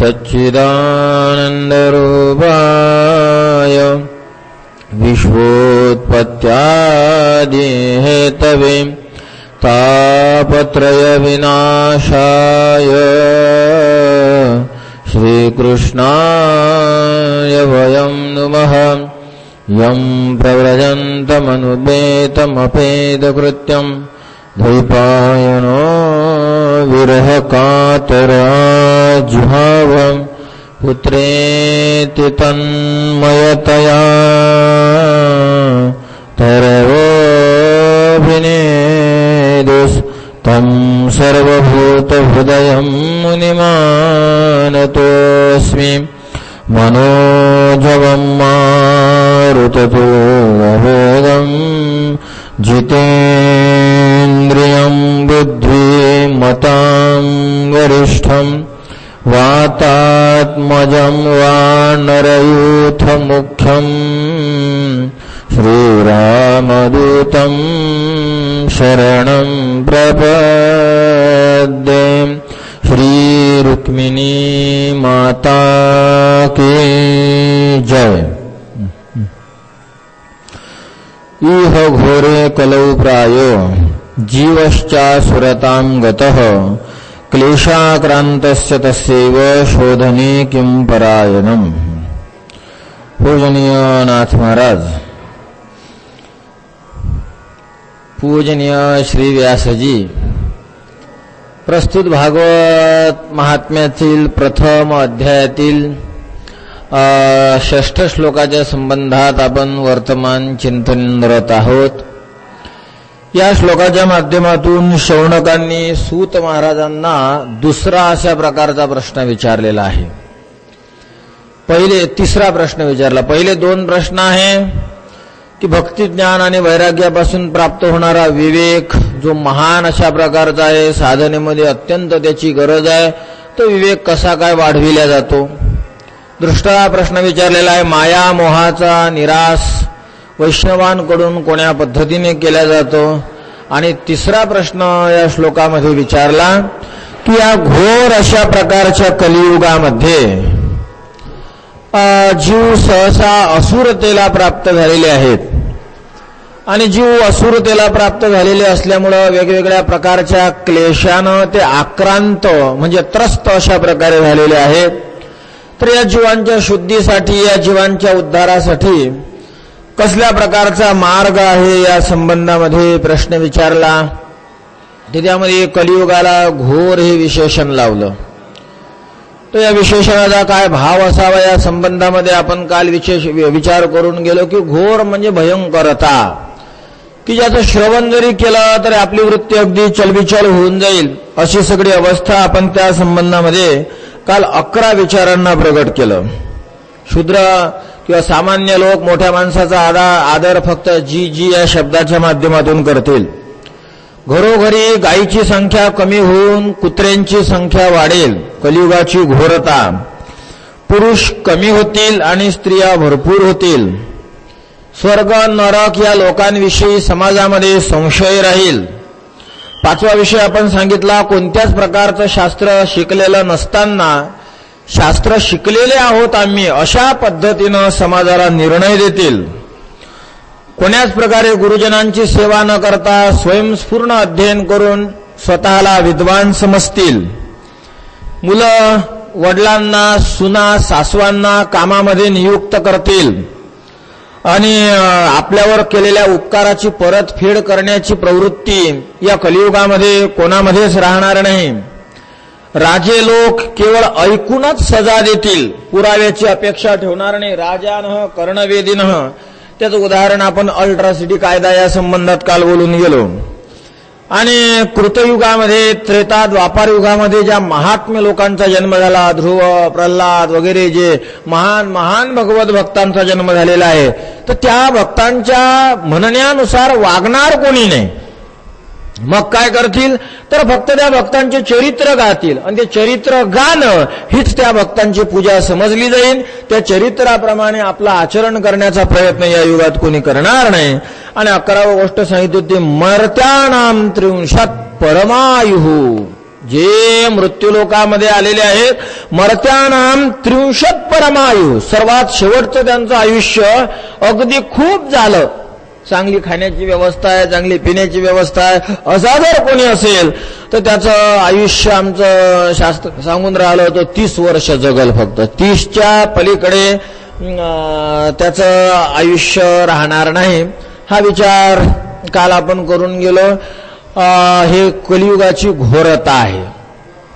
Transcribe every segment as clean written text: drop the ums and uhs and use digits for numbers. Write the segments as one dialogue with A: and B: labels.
A: सच्चिदानन्दरूपाय विश्वोत्पत्त्यादिहेतवे तापत्रयविनाशाय श्रीकृष्णाय वयं नुमः। यं प्रव्रजन्तमनुपेतमपेदकृत्यं द्वैपायनो विरहकातराजुहावं पुत्रेति तन्मयतया तरवोऽभिनेदुस्तं सर्वभूतहृदयं मुनिमानतोऽस्मि। मनोजवं मारुततुल्यवेगं जितेन्द्रियं बुद्धिमतां वरिष्ठं वातात्मजं वानरयूथमुख्यं श्रीरामदूतं शरणं प्रपद्ये। श्री रुक्मिणी माता की जय। इह घोरे कलौ प्रायो जीवश्चासुरतां गतः क्लेशाक्रान्तस्य तस्यैव शोधने किं परायणम्। पूजनीय नाथ महाराज, पूजनीय श्री व्यासजी प्रस्तुत भागवत महात्म्यातील प्रथम अध्यायातील 6 श्लोकाच्या संबंधात आपण वर्तमान चिंतनरत आहोत। या श्लोकाच्या माध्यमातून शौनकांनी सूत महाराजांना दुसरा अशा प्रकारचा प्रश्न विचारलेला आहे। तिसरा प्रश्न विचारला। पहिले 2 प्रश्न आहे की भक्ती ज्ञान आणि वैराग्यापासून प्राप्त होणारा विवेक जो महान अशा प्रकारचा आहे, साधनेमध्ये अत्यंत त्याची गरज आहे, तो विवेक कसा काय वाढविला जातो। दुसरा प्रश्न विचारलेला आहे माया मोहाचा निराश वैष्णवांकडून कोण्या पद्धतीने केला जातो। आणि तिसरा प्रश्न या श्लोकामध्ये विचारला की या घोर अशा प्रकारच्या कलियुगामध्ये जीव सहसा असुरतेला प्राप्त झालेले आहेत आणि जीव असुरतेला प्राप्त झालेले असल्यामुळे वेगवेगळ्या प्रकारच्या क्लेशानं ते आक्रांत म्हणजे त्रस्त अशा प्रकारे झालेले आहेत। तर या जीवांच्या शुद्धीसाठी, या जीवांच्या उद्धारासाठी कसल्या प्रकारचा मार्ग आहे या संबंधामध्ये प्रश्न विचारला। त्यामध्ये कलियुगाला घोर हे विशेषण लावलं। तर या विशेषणाचा काय भाव असावा या संबंधामध्ये आपण काल विचार करून गेलो की घोर म्हणजे भयंकरता, की ज्याचं श्रवण जरी केलं तर आपली वृत्ती अगदी चलबिचल होऊन जाईल, अशी सगळी अवस्था आपण त्या संबंधामध्ये काल 11 विचारांना प्रगट केलं। शूद्र किंवा सामान्य लोक मोठ्या माणसाचा आदर फक्त जी जी या शब्दाच्या माध्यमातून करतील। घरोघरी गायीची संख्या कमी होऊन कुत्र्यांची संख्या वाढेल, कलियुगाची घोरता। पुरुष कमी होतील आणि स्त्रिया भरपूर होतील। स्वर्ग नरक या लोकांविषयी समाजामध्ये संशय राहील। 5वा विषय आपण सांगितला, कोणत्याच प्रकारचं शास्त्र शिकलेलं नसताना शास्त्र शिकलेले आहोत आम्ही अशा पद्धतीनं समाजाला निर्णय देतील। कोण्याच प्रकारे गुरुजनांची सेवा न करता स्वयंस्फूर्ण अध्ययन करून स्वतःला विद्वान समजतील। मुलं वडिलांना, सुना, सासवांना कामामध्ये नियुक्त करतील आणि आपल्यावर केलेल्या उपकाराची परतफेड करण्याची प्रवृत्ती या कलियुगामध्ये कोणामध्येच राहणार नाही। राजे लोक केवळ ऐकूनच सजा देतील, पुराव्याची अपेक्षा ठेवणार नाही। राजानः कर्णवेदिनः, त्याचं उदाहरण आपण अल्ट्रासिटी कायदा या संबंधात काल बोलून गेलो। आणि कृतयुगामध्ये, त्रेता द्वापार युगामध्ये ज्या महात्म्य लोकांचा जन्म झाला, ध्रुव, प्रल्हाद वगैरे जे महान महान भगवत भक्तांचा जन्म झालेला आहे, तर त्या भक्तांच्या म्हणण्यानुसार वागणार कोणी नाही। मग काय करतील तर फक्त त्या भक्तांचे चरित्र गातील आणि ते चरित्र गाणं हीच त्या भक्तांची पूजा समजली जाईल। त्या चरित्राप्रमाणे आपलं आचरण करण्याचा प्रयत्न या युगात कोणी करणार नाही। आणि 11वी गोष्ट सांगितली होती, मर्त्यानां त्रिंशत् परमायुः, जे मृत्यूलोकामध्ये आलेले आहेत मर्त्यानाम 30 परमायु, सर्वात शेवटचं त्यांचं आयुष्य अगदी खूप झालं, चांगली खाण्याची व्यवस्था आहे, चांगली पिण्याची व्यवस्था आहे, असा जर कोणी असेल तर त्याचं आयुष्य आमचं शास्त्र सांगून राहिलं तो 30 वर्ष जगल, फक्त 30च्या पलीकडे त्याचं आयुष्य राहणार नाही. हा विचार काल आपण करून गेलो. हे कलियुगाची घोरता आहे.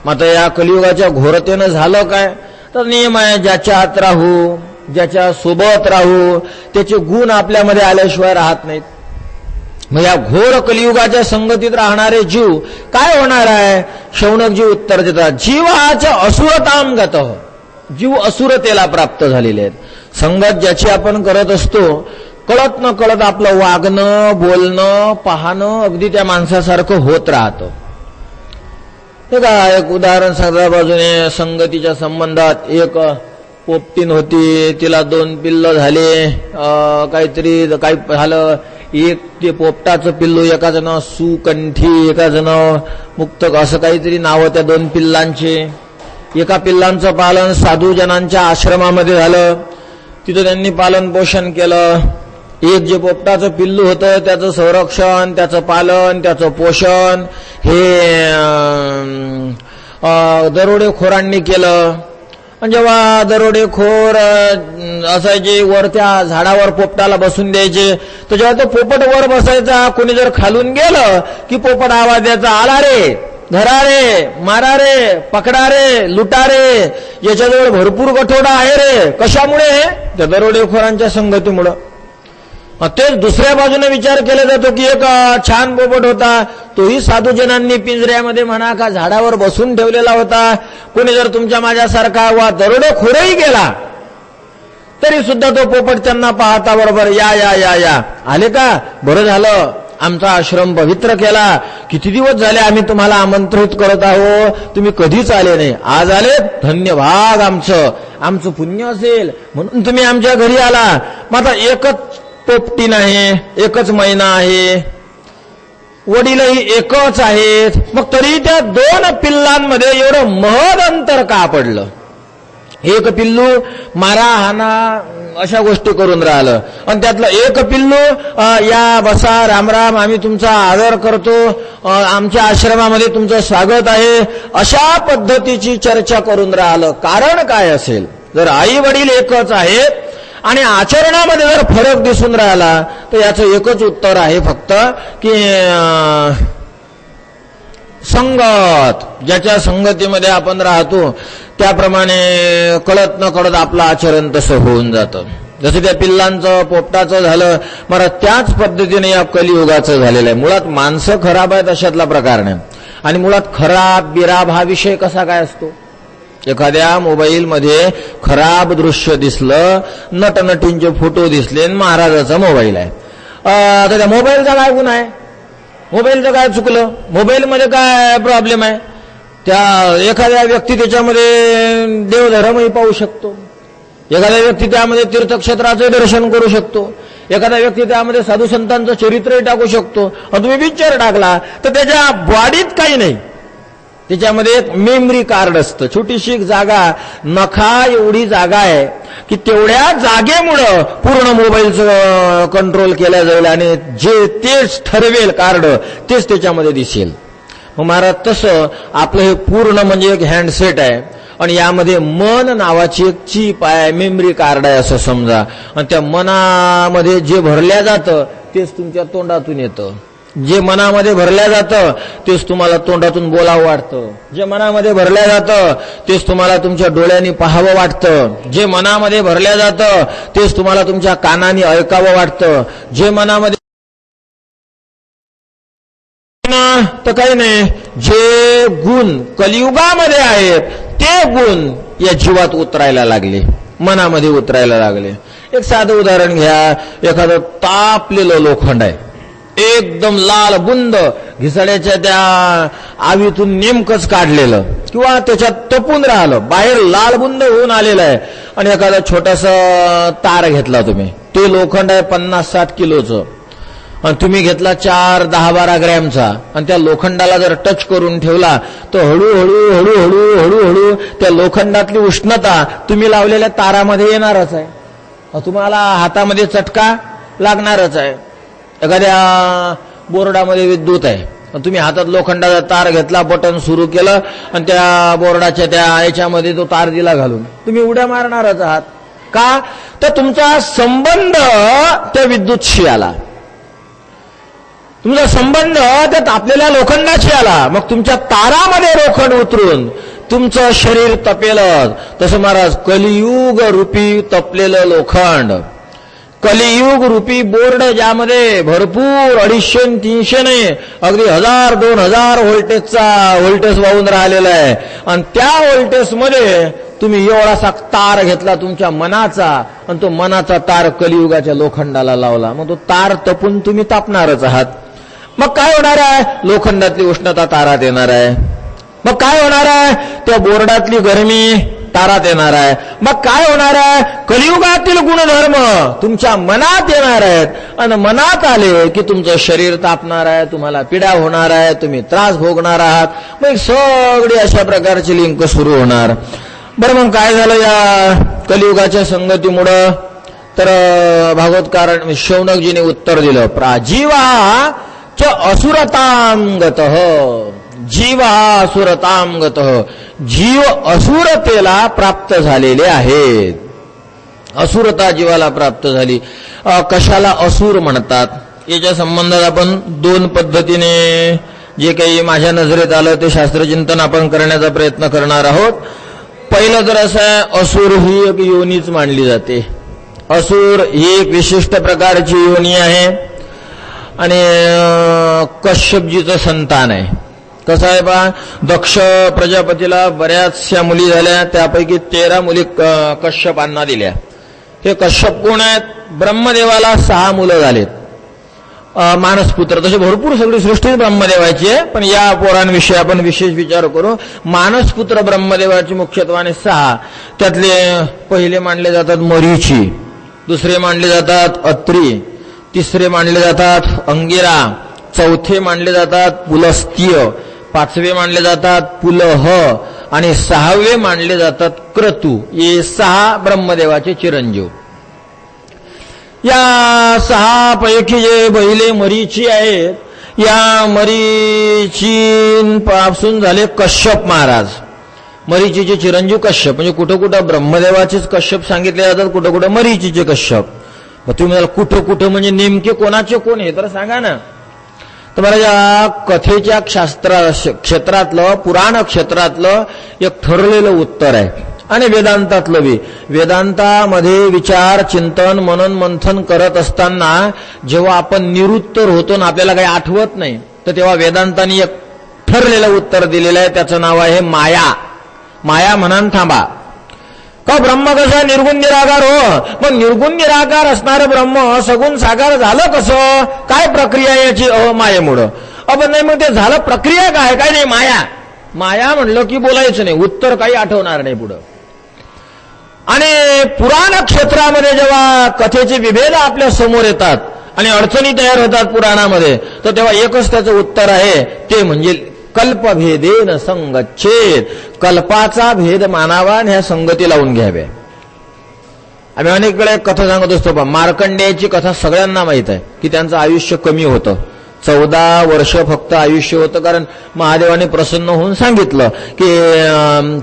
A: मात्र या कलियुगाच्या घोरतेनं झालं काय, तर नियम आहे, ज्याच्या आत राहू, ज्याच्या सोबत राहू, त्याचे गुण आपल्यामध्ये आल्याशिवाय राहत नाहीत. मग या घोर कलियुगाच्या संगतीत राहणारे जीव काय होणार आहे. शौनकजी उत्तर देतात, जीवाच्या असुरताम गतः, जीव असुरतेला प्राप्त झालेले आहेत. संगत ज्याची आपण करत असतो, कळत न कळत आपलं वागणं, बोलणं, पाहणं अगदी त्या माणसासारखं होत राहतं. हे का एक उदाहरण सांगता बाजूने संगतीच्या संबंधात, एक पोपटीन होती, तिला 2 पिल्लं झाले, काही झालं, एक ते पोपटाचं पिल्लू, एकाचं नाव सुकंठी, एकाचं नाव मुक्त, असं काहीतरी नाव त्या 2 पिल्लांचे. एका पिल्लांचं पालन साधूजनांच्या आश्रमामध्ये झालं, तिथं त्यांनी पालन पोषण केलं. एक जे पोपटाचं पिल्लू होतं त्याचं संरक्षण, त्याचं पालन, त्याचं पोषण हे दरोडेखोरांनी केलं. आणि जेव्हा दरोडेखोर असायचे, वर त्या झाडावर पोपटाला बसून द्यायचे, तर जेव्हा तो पोपट वर बसायचा, कोणी जर खालून गेलं की पोपट आवाज द्यायचा, आला रे, धरा रे, मारा रे, पकडा रे, लुटा रे, याच्याजवळ भरपूर गठोडा आहे रे. कशामुळे? त्या दरोडेखोरांच्या संगतीमुळं. तेच दुसऱ्या बाजूने विचार केला जातो की एक छान पोपट होता, तोही साधूजनांनी पिंजऱ्यामध्ये म्हणा का झाडावर बसून ठेवलेला होता. कोणी जर तुमच्या माझ्यासारखा वा दरोडेखोरही गेला तरी सुद्धा तो पोपट त्यांना पाहता बरोबर या या या या आले का, बरं झालं, आमचा आश्रम पवित्र केला, किती दिवस झाले आम्ही तुम्हाला आमंत्रित करत आहो, तुम्ही कधीच आले नाही, आज आले, धन्यवाद, आमचं पुण्य असेल म्हणून तुम्ही आमच्या घरी आला. मात्र एकच पोपटीन आहे, एकच मैना आहे, वडीलही एकच आहेत, मग तरी त्या 2 पिल्लांमध्ये एवढं महद अंतर का पडलं. एक पिल्लू मारा हाना अशा गोष्टी करून राहिलं, आणि त्यातलं एक पिल्लू या बसा, रामराम, आम्ही तुमचा आदर करतो, आमच्या आश्रमामध्ये तुमचं स्वागत आहे, अशा पद्धतीची चर्चा करून राहिलं. कारण काय असेल. जर आई वडील एकच आहेत आणि आचरणामध्ये जर फरक दिसून राहिला तर याचं एकच उत्तर आहे फक्त की संगत. ज्याच्या संगतीमध्ये आपण राहतो त्याप्रमाणे कळत न कळत आपलं आचरण तसं होऊन जातं. जसं त्या पिल्लांचं पोपटाचं झालं, मला त्याच पद्धतीने या कलियुगाचं झालेलं आहे. मुळात माणसं खराब आहेत अशातला प्रकार नाही. आणि मुळात खराब बिराब हा विषय कसा काय असतो. एखाद्या मोबाईलमध्ये खराब दृश्य दिसलं, नटनटींचे फोटो दिसले, महाराजाचा मोबाईल आहे, तर त्या मोबाईलचा काय गुन्हा आहे, मोबाईलचं काय चुकलं, मोबाईलमध्ये काय प्रॉब्लेम आहे. त्या एखाद्या व्यक्ती त्याच्यामध्ये देवधर्मही पाहू शकतो, एखादा व्यक्ती त्यामध्ये तीर्थक्षेत्राचे दर्शन करू शकतो, एखादा व्यक्ती त्यामध्ये साधू संतांचं चरित्रही टाकू शकतो. आणि तुम्ही पिक्चर टाकला तर त्याच्या बॉडीत काही नाही, त्याच्यामध्ये एक मेमरी कार्ड असतं, छोटीशी जागा, नखा एवढी जागा आहे की तेवढ्या जागेमुळं पूर्ण मोबाईलचं कंट्रोल केलं जाईल आणि जे तेच ठरवेल कार्ड तेच त्याच्यामध्ये दिसेल. मग महाराज तसं आपलं हे पूर्ण म्हणजे एक हँडसेट आहे आणि यामध्ये मन नावाची एक चीप आहे, मेमरी कार्ड आहे असं समजा. आणि त्या मनामध्ये जे भरल्या जातं तेच तुमच्या तोंडातून येतं, जे मनामध्ये भरल्या जातं तेच तुम्हाला तोंडातून बोलावं वाटतं, जे मनामध्ये भरल्या जातं तेच तुम्हाला तुमच्या डोळ्यांनी पाहावं वाटतं, जे मनामध्ये भरल्या जातं तेच तुम्हाला तुमच्या कानाने ऐकावं वाटतं, जे मनामध्ये तर काही नाही. जे गुण कलियुगामध्ये आहेत ते गुण या जीवात उतरायला लागले, मनामध्ये उतरायला लागले. एक साधं उदाहरण घ्या. एखादं तापलेलं लोखंड आहे, एकदम लाल बुंद, घिसाड्याच्या त्या आवीतून नेमकंच काढलेलं किंवा त्याच्यात तपून राहिलं, बाहेर लाल बुंद होऊन आलेलं आहे. आणि एखादा छोटासा तार घेतला तुम्ही, ते लोखंड आहे 50-60 किलोचं, आणि तुम्ही घेतला 4, 10, 12 ग्रॅमचा आणि त्या लोखंडाला जर टच करून ठेवला तर हळूहळू हळूहळू हळूहळू त्या लोखंडातली उष्णता तुम्ही लावलेल्या तारामध्ये येणारच आहे, तुम्हाला हातामध्ये चटका लागणारच आहे. एखाद्या बोर्डामध्ये विद्युत आहे, तुम्ही हातात लोखंडाचा तार घेतला, बटन सुरू केलं आणि त्या बोर्डाच्या त्या याच्यामध्ये तो तार दिला घालून, तुम्ही उड्या मारणारच आहात. का तर तुमचा संबंध त्या विद्युतशी आला, तुमचा संबंध त्या तापलेल्या लोखंडाशी आला. मग तुमच्या तारामध्ये लोखंड उतरून तुमचं शरीर तपेलच. तसं महाराज कलियुग रूपी तपलेलं लोखंड, कलियुग रूपी बोर्ड, ज्यामध्ये भरपूर 250-300 नाही अगदी 1000-2000 व्होल्टेज वाहून राहिलेला आहे. आणि त्या व्होल्टेजमध्ये तुम्ही एवढासा तार घेतला तुमच्या मनाचा आणि तो मनाचा तार कलियुगाच्या लोखंडाला लावला, मग तो तार तपून तुम्ही तापणारच आहात. मग काय होणार आहे? लोखंडातली उष्णता तारात येणार आहे. मग काय होणार आहे? त्या बोर्डातली गरमी तारात येणार आहे. मग काय होणार आहे? कलियुगातील गुणधर्म तुमच्या मनात येणार आहेत आणि मनात आले की तुमचं शरीर तापणार आहे, तुम्हाला पीडा होणार आहे, तुम्ही त्रास भोगणार आहात. मग सगळी अशा प्रकारची लिंक सुरू होणार. बरं, मग काय झालं या कलियुगाच्या संगतीमुळं? तर भागवतकार शौनकजीने उत्तर दिलं, प्राजीवा च असुरतांगतः, जीव हा असुरतांगतः, जीव असुरतेला प्राप्त झालेले आहेत. असुरता जीवाला प्राप्त झाली. कशाला असुर म्हणतात याच्या संबंधात आपण 2 पद्धतीने जे काही माझ्या नजरेत आलं ते शास्त्रचिंतन आपण करण्याचा प्रयत्न करणार आहोत. पहिलं तर असं आहे, असुर ही एक योनीच मानली जाते. असुर ही एक विशिष्ट प्रकारची योनी आहे आणि कश्यपजीचं संतान आहे. कसं आहे पहा, दक्ष प्रजापतीला बऱ्याचशा मुली झाल्या, त्यापैकी 13 मुली कश्यपांना दिल्या. हे कश्यप कोण आहेत? ब्रह्मदेवाला 6 मुलं झालेत, मानसपुत्र. तसे भरपूर सगळी सृष्टी ब्रह्मदेवाची आहे, पण या पोरांविषयी आपण विशेष विचार करू. मानसपुत्र ब्रह्मदेवाची मुख्यत्वाने 6. त्यातले पहिले मानले जातात मरीची, दुसरे मानले जातात अत्री, तिसरे मानले जातात अंगिरा, चौथे मानले जातात पुलस्त्य, 5वे मानले जातात पुलह आणि 6वे मानले जातात क्रतू. हे 6 ब्रह्मदेवाचे चिरंजीव. या 6 पैकी जे पहिले मरीची आहेत, या मरीची पासून झाले कश्यप महाराज. मरीचीचे चिरंजीव कश्यप, म्हणजे कुठं कुठं ब्रह्मदेवाचेच कश्यप सांगितले जातात, कुठं कुठं मरीचीचे कश्यप. मग तुम्ही मला कुठं कुठं म्हणजे नेमके कोणाचे कोण हे तर सांगा ना. तर मला या कथेच्या क्षेत्रातलं, पुराण क्षेत्रातलं एक ठरलेलं उत्तर आहे आणि वेदांतातलं बी. वेदांतामध्ये विचार, चिंतन, मनन, मंथन करत असताना जेव्हा आपण निरुत्तर होतो ना, आपल्याला काही आठवत नाही, तर तेव्हा वेदांतांनी एक ठरलेलं उत्तर दिलेलं आहे. त्याचं नाव आहे माया. माया म्हणान थांबा. का ब्रह्म कसा निर्गुण निराकार हो? मग निर्गुण निराकार असणारं ब्रह्म सगुण साकार झालं कसं? काय प्रक्रिया याची? मायेमुळं. पण नाही, मग ते झालं प्रक्रिया काय? काय नाही, माया. माया म्हणलं की बोलायचं नाही, उत्तर काही आठवणार नाही पुढं. आणि पुराण क्षेत्रामध्ये जेव्हा कथेचे विभेद आपल्या समोर येतात आणि अडचणी तयार होतात पुराणामध्ये, तर तेव्हा एकच त्याचं उत्तर आहे, ते म्हणजे कल्पभेदेन संगच्छेद. कल्पाचा भेद मानावा आणि ह्या संगती लावून घ्याव्या. आम्ही अनेक वेळा कथा सांगत असतो, पण मार्कंडेयाची कथा सगळ्यांना माहित आहे की त्यांचं आयुष्य कमी होतं, 14 वर्ष फक्त आयुष्य होतं. कारण महादेवाने प्रसन्न होऊन सांगितलं की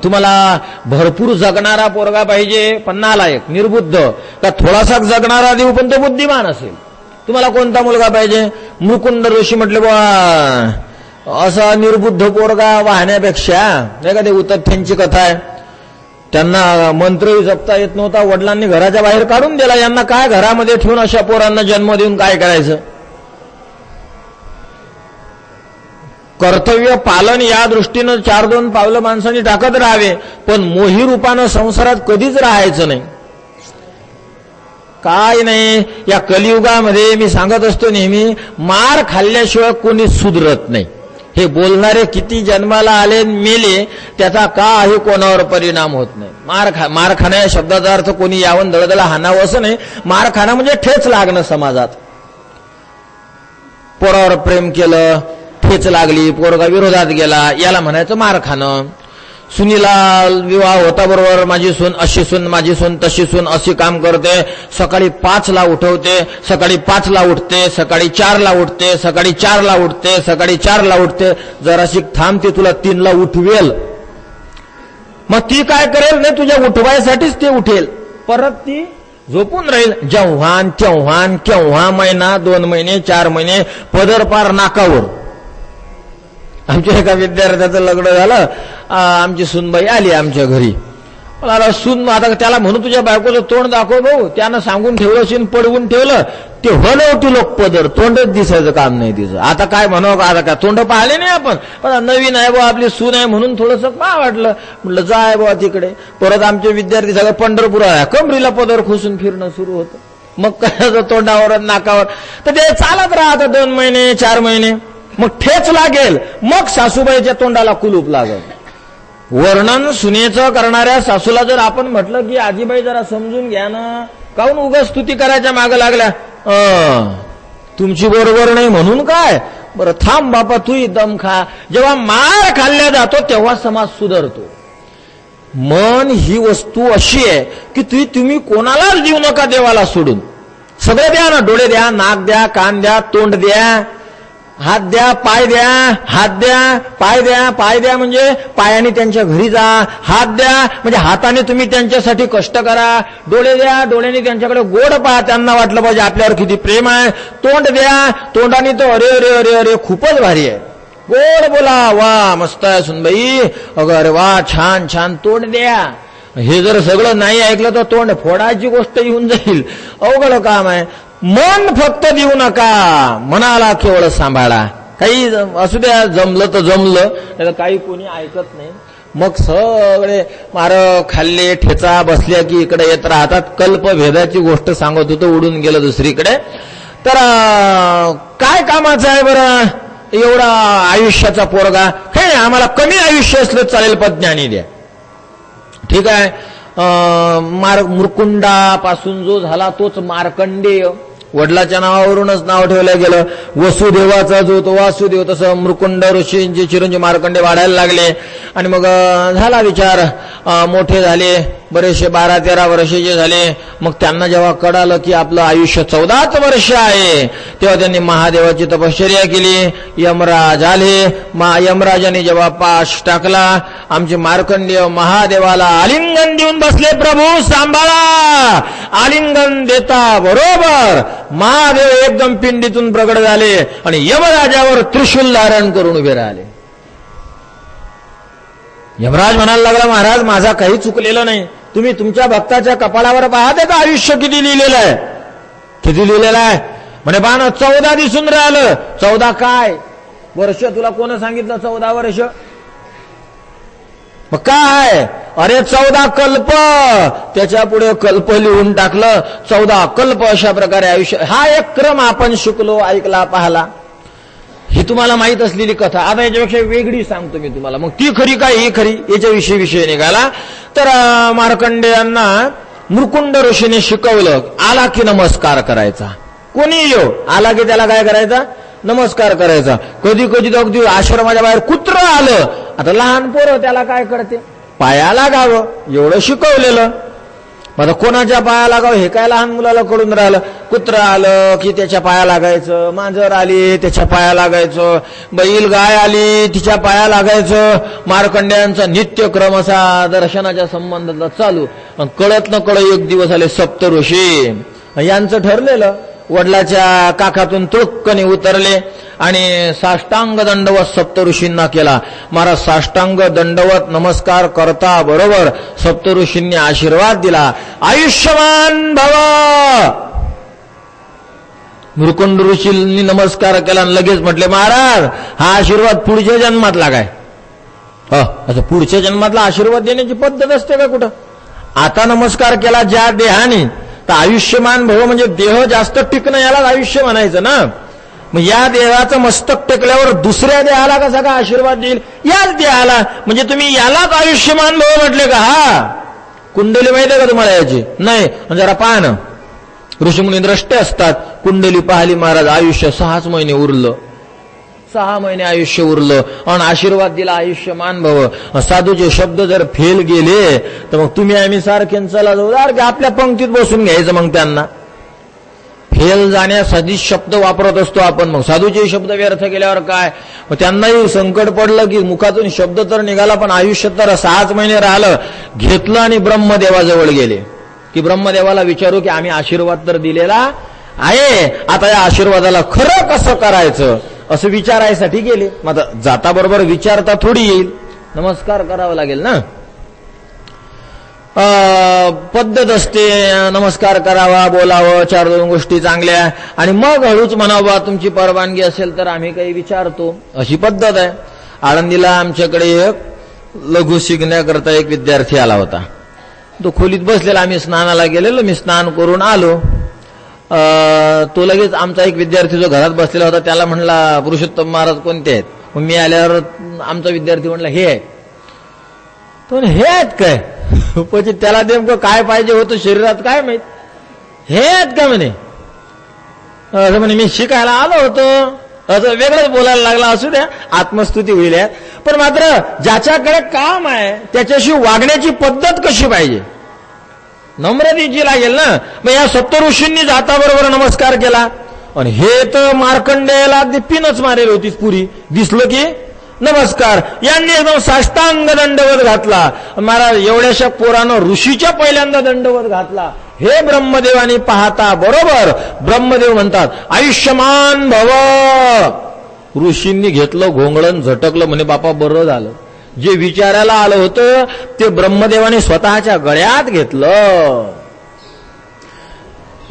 A: तुम्हाला भरपूर जगणारा पोरगा पाहिजे, पण नालायक, निर्बुद्ध, का थोडासा जगणारा देऊ पण तो बुद्धिमान असेल. तुम्हाला कोणता मुलगा पाहिजे? मुकुंद ऋषी म्हटले, बा असा निर्बुद्ध पोरगा वाहण्यापेक्षा, नाही का, ते उतथ्यांची कथा आहे, त्यांना मंत्रही जपता येत नव्हता, वडिलांनी घराच्या बाहेर काढून दिला. यांना काय घरामध्ये ठेवून अशा पोरांना जन्म देऊन काय करायचं? कर्तव्य पालन या दृष्टीनं 4-2 पावलं माणसांनी टाकत राहावे, पण मोही रूपानं संसारात कधीच राहायचं नाही. काय नाही, या कलियुगामध्ये मी सांगत असतो नेहमी, मार खाल्ल्याशिवाय कोणी सुधरत नाही. हे बोलणारे किती जन्माला आले मेले, त्याचा काही कोणावर परिणाम होत नाही. मार खाणं या शब्दाचा अर्थ कोणी यावं दळदळा हाणावं असं नाही. मार खाणं म्हणजे ठेच लागणं समाजात. पोरावर प्रेम केलं, ठेच लागली, पोरगा विरोधात गेला, याला म्हणायचं मार खाणं. सुनीला विवाह होता बरोबर, माझी सून अशी सून, माझी सून तशी सून, अशी काम करते, सकाळी 5ला उठवते, सकाळी 5ला उठते, सकाळी 4ला उठते, सकाळी 4ला उठते, सकाळी 4ला उठते, जराशी थांबते, तुला 3ला उठवेल. मग ती काय करेल? नाही, तुझ्या उठवायसाठीच ते उठेल, परत ती झोपून राहील. जेव्हान तेव्हान केव्हा महिना 2 महिने 4 महिने पदर पार नाकावर. आमच्या एका विद्यार्थ्याचं लग्न झालं, आमची सूनबाई आली आमच्या घरी. मला सून, आता त्याला म्हणून तुझ्या बायकोचं तोंड दाखव भाऊ, त्यानं सांगून ठेवलं असेल, पडवून ठेवलं, ते होती लोक पदर, तोंडच दिसायचं काम नाही तिचं. आता काय म्हणावं, आता काय तोंड पाहिले नाही आपण, पण नवीन आहे बा आपली सून आहे म्हणून थोडंसं पहा वाटलं, म्हटलं जाय बा तिकडे. परत आमचे विद्यार्थी सगळे पंढरपूर आहे, कमरीला पदर खुसून फिरणं सुरू होतं. मग काय तोंडावर नाकावर, तर ते चालत राहतं 2 महिने 4 महिने. मग ठेच लागेल, मग सासूबाईच्या तोंडाला कुलूप लागेल. वर्णन सुनेचं करणाऱ्या सासूला जर आपण म्हटलं की आजीबाई जरा समजून घ्या ना, काहून उगाच स्तुती करायच्या मागं लागल्या, तुमची बरोबर नाही म्हणून काय, बरं थांब बापा तूही दम खा. जेव्हा मार खाल्ल्या जातो तेव्हा समाज सुधारतो. मन ही वस्तू अशी आहे की तुम्ही कोणालाच देऊ नका देवाला सोडून. सगळं द्या ना, डोळे द्या, नाक द्या, कान द्या, तोंड द्या, हात द्या, पाय द्या, हात द्या, पाय द्या, पाय द्या म्हणजे पायाने त्यांच्या घरी जा, हात द्या म्हणजे हाताने तुम्ही त्यांच्यासाठी कष्ट करा, डोळे द्या, डोळ्याने त्यांच्याकडे गोड पहा, त्यांना वाटलं पाहिजे आपल्यावर किती प्रेम आहे, तोंड द्या, तोंडाने तो अरे अरे अरे अरे खूपच भारी आहे, गोड बोला, वा मस्त आहे सुनबाई, अगं अरे वा छान छान, तोंड द्या. हे जर सगळं नाही ऐकलं तर तोंड फोडायची गोष्ट येऊन जाईल, अवघड काम आहे. मन फक्त देऊ नका, मनाला केवळ सांभाळा. काही असू द्या, जमलं तर जमलं, नाही काही कोणी ऐकत नाही. मग सगळे मार खाल्ले, ठेचा बसल्या की इकडे येत राहतात. कल्पभेदाची गोष्ट सांगत होतो, उडून गेलं दुसरीकडे. तर काय कामाचं आहे बरं एवढा आयुष्याचा पोरगा? हे आम्हाला कमी आयुष्य असलं चालेल, पण ज्ञानी द्या. ठीक आहे, मुरकुंडापासून जो झाला तोच मार्कंडेय, वडिलाच्या नावावरूनच नाव ठेवलं गेलं. वसुदेवाचा जो तो वासुदेव, तसं मुरकुंड ऋषींचे चिरंजीव मार्कंडे वाढायला लागले. आणि मग झाला विचार, मोठे झाले, बरेचसे 12-13 वर्षाचे झाले. मग त्यांना जेव्हा कळालं की आपलं आयुष्य 14च वर्ष आहे, तेव्हा त्यांनी महादेवाची तपश्चर्या केली. यमराज आले, यमराजाने जेव्हा पाश टाकला, आमचे मार्कंडेय महादेवाला आलिंगन देऊन बसले, प्रभू सांभाळा. आलिंगन देता बरोबर महादेव एकदम पिंडीतून प्रगट झाले आणि यमराजावर त्रिशूल धारण करून उभे राहिले. यमराज म्हणायला लागला, महाराज माझा काही चुकलेलं नाही, तुम्ही तुमच्या भक्ताच्या कपाळावर पहा, त्याचं आयुष्य किती लिहिलेलं आहे, किती लिहिलेलं आहे. म्हणे पाहा 14 दिसून राहिलं. 14 काय वर्ष? तुला कोण सांगितलं 14 वर्ष? मग काय? अरे 14 कल्प, त्याच्या पुढे कल्प लिहून टाकलं. 14 कल्प अशा प्रकारे आयुष्य. हा एक क्रम आपण शिकलो, ऐकला, पाहला. ही तुम्हाला माहित असलेली कथा. आता याच्यापेक्षा वेगळी सांगतो मी तुम्हाला, मग ती खरी काय ही खरी, याच्याविषयी विषय निघाला. तर मार्कंडेयांना मुरकुंड ऋषीने शिकवलं, आला की नमस्कार करायचा. कोणी येऊ आला की त्याला काय करायचा? नमस्कार करायचा. कधी कधी तर अगदी आश्रमाच्या बाहेर कुत्र आलं, आता लहान पोरं त्याला काय करते, पाया लागावं, एवढं शिकवलेलं. आता कोणाच्या पाया लागावं हे काय लहान मुलाला कळून राहिलं. कुत्र आलं की त्याच्या पाया लागायचं, मांजर आली त्याच्या पाया लागायचं, बैल गाय आली तिच्या पाया लागायचं. मार्कंडेयांचा नित्यक्रम असा दर्शनाच्या संबंधाचा चालू. कळत न कळत एक दिवस आले सप्तऋषी, यांचं ठरलेलं. वडिलाच्या काखातून तुळक्कने उतरले आणि साष्टांग दंडवत सप्तऋषींना केला. महाराज साष्टांग दंडवत नमस्कार करता बरोबर सप्तऋषींनी आशीर्वाद दिला, आयुष्यमान भव. मुरकुंड ऋषींनी नमस्कार केला आणि लगेच म्हटले, महाराज हा आशीर्वाद पुढच्या जन्मातला काय? असं पुढच्या जन्मातला आशीर्वाद देण्याची पद्धत असते का कुठं? आता नमस्कार केला ज्या देहाने, तर आयुष्यमान भव म्हणजे देह जास्त टिकणं, यालाच आयुष्य म्हणायचं ना. मग या देहाचं मस्तक टेकल्यावर दुसऱ्या देहाला कसा का आशीर्वाद देईल? याच देहाला, म्हणजे तुम्ही यालाच आयुष्यमान भव म्हटले का? हा कुंडली माहिती आहे का तुम्हाला याची? नाही, जरा पाहा ना. ऋषीमुनी द्रष्टे असतात. कुंडली पाहिली महाराज, आयुष्य 6 महिने उरलं, 6 महिने आयुष्य उरलं आणि आशीर्वाद दिला आयुष्यमान भव. साधूचे शब्द जर फेल गेले तर मग तुम्ही आम्ही सारखे चला जाऊ, आपल्या पंक्तीत बसून घ्यायचं. मग त्यांना फेल जाण्यासाठी शब्द वापरत असतो आपण, मग साधूचे शब्द व्यर्थ केल्यावर काय. मग त्यांनाही संकट पडलं की मुखातून शब्द तर निघाला पण आयुष्य तर 6 महिने राहिलं. घेतलं आणि ब्रह्मदेवाजवळ गेले की ब्रह्मदेवाला विचारू की आम्ही आशीर्वाद तर दिलेला आहे, आता या आशीर्वादाला खरं कसं करायचं असं विचारायसाठी गेले. मग आता जाता बरोबर विचारता थोडी येईल, नमस्कार करावा लागेल ना. पद्धत असते, नमस्कार करावा, बोलावं, 4-2 गोष्टी चांगल्या आणि मग हळूच म्हणावा तुमची परवानगी असेल तर आम्ही काही विचारतो, अशी पद्धत आहे. आळंदीला आमच्याकडे एक लघु शिकण्याकरता एक विद्यार्थी आला होता. तो खोलीत बसलेला, आम्ही स्नानाला गेलेलो, मी स्नान करून आलो. तो लगेच आमचा एक विद्यार्थी जो घरात बसलेला होता त्याला म्हणला पुरुषोत्तम महाराज कोणते आहेत. मग मी आल्यावर आमचा विद्यार्थी म्हणला हे आहेत. तो हे आहेत काय, म्हणजे त्याला नेमकं काय पाहिजे होतं शरीरात काय माहित, हे आहेत का म्हणे. असं म्हणे मी शिकायला आलो होतो, असं वेगळंच बोलायला लागला. असू द्या, आत्मस्तुती होईल. पण मात्र ज्याच्याकडे काम आहे त्याच्याशी वागण्याची पद्धत कशी पाहिजे, नम्रतेची लागेल ना. मग या सप्तऋषींनी जाताबरोबर नमस्कार केला आणि हे तर मार्कंडेयाला अगदी पिनच मारेल होतीच पुरी. दिसलं की नमस्कार, यांनी एकदम साष्टांग दंडवत घातला. महाराज एवढ्याशा पोरानं ऋषीच्या पहिल्यांदा दंडवत घातला. हे ब्रह्मदेवानी पाहता बरोबर ब्रह्मदेव म्हणतात आयुष्यमान भव. ऋषींनी घेतलं घोंगडण, झटकलं, म्हणे बापा बरं झालं. जे विचारायला आलं होतं ते ब्रह्मदेवाने स्वतःच्या गळ्यात घेतलं.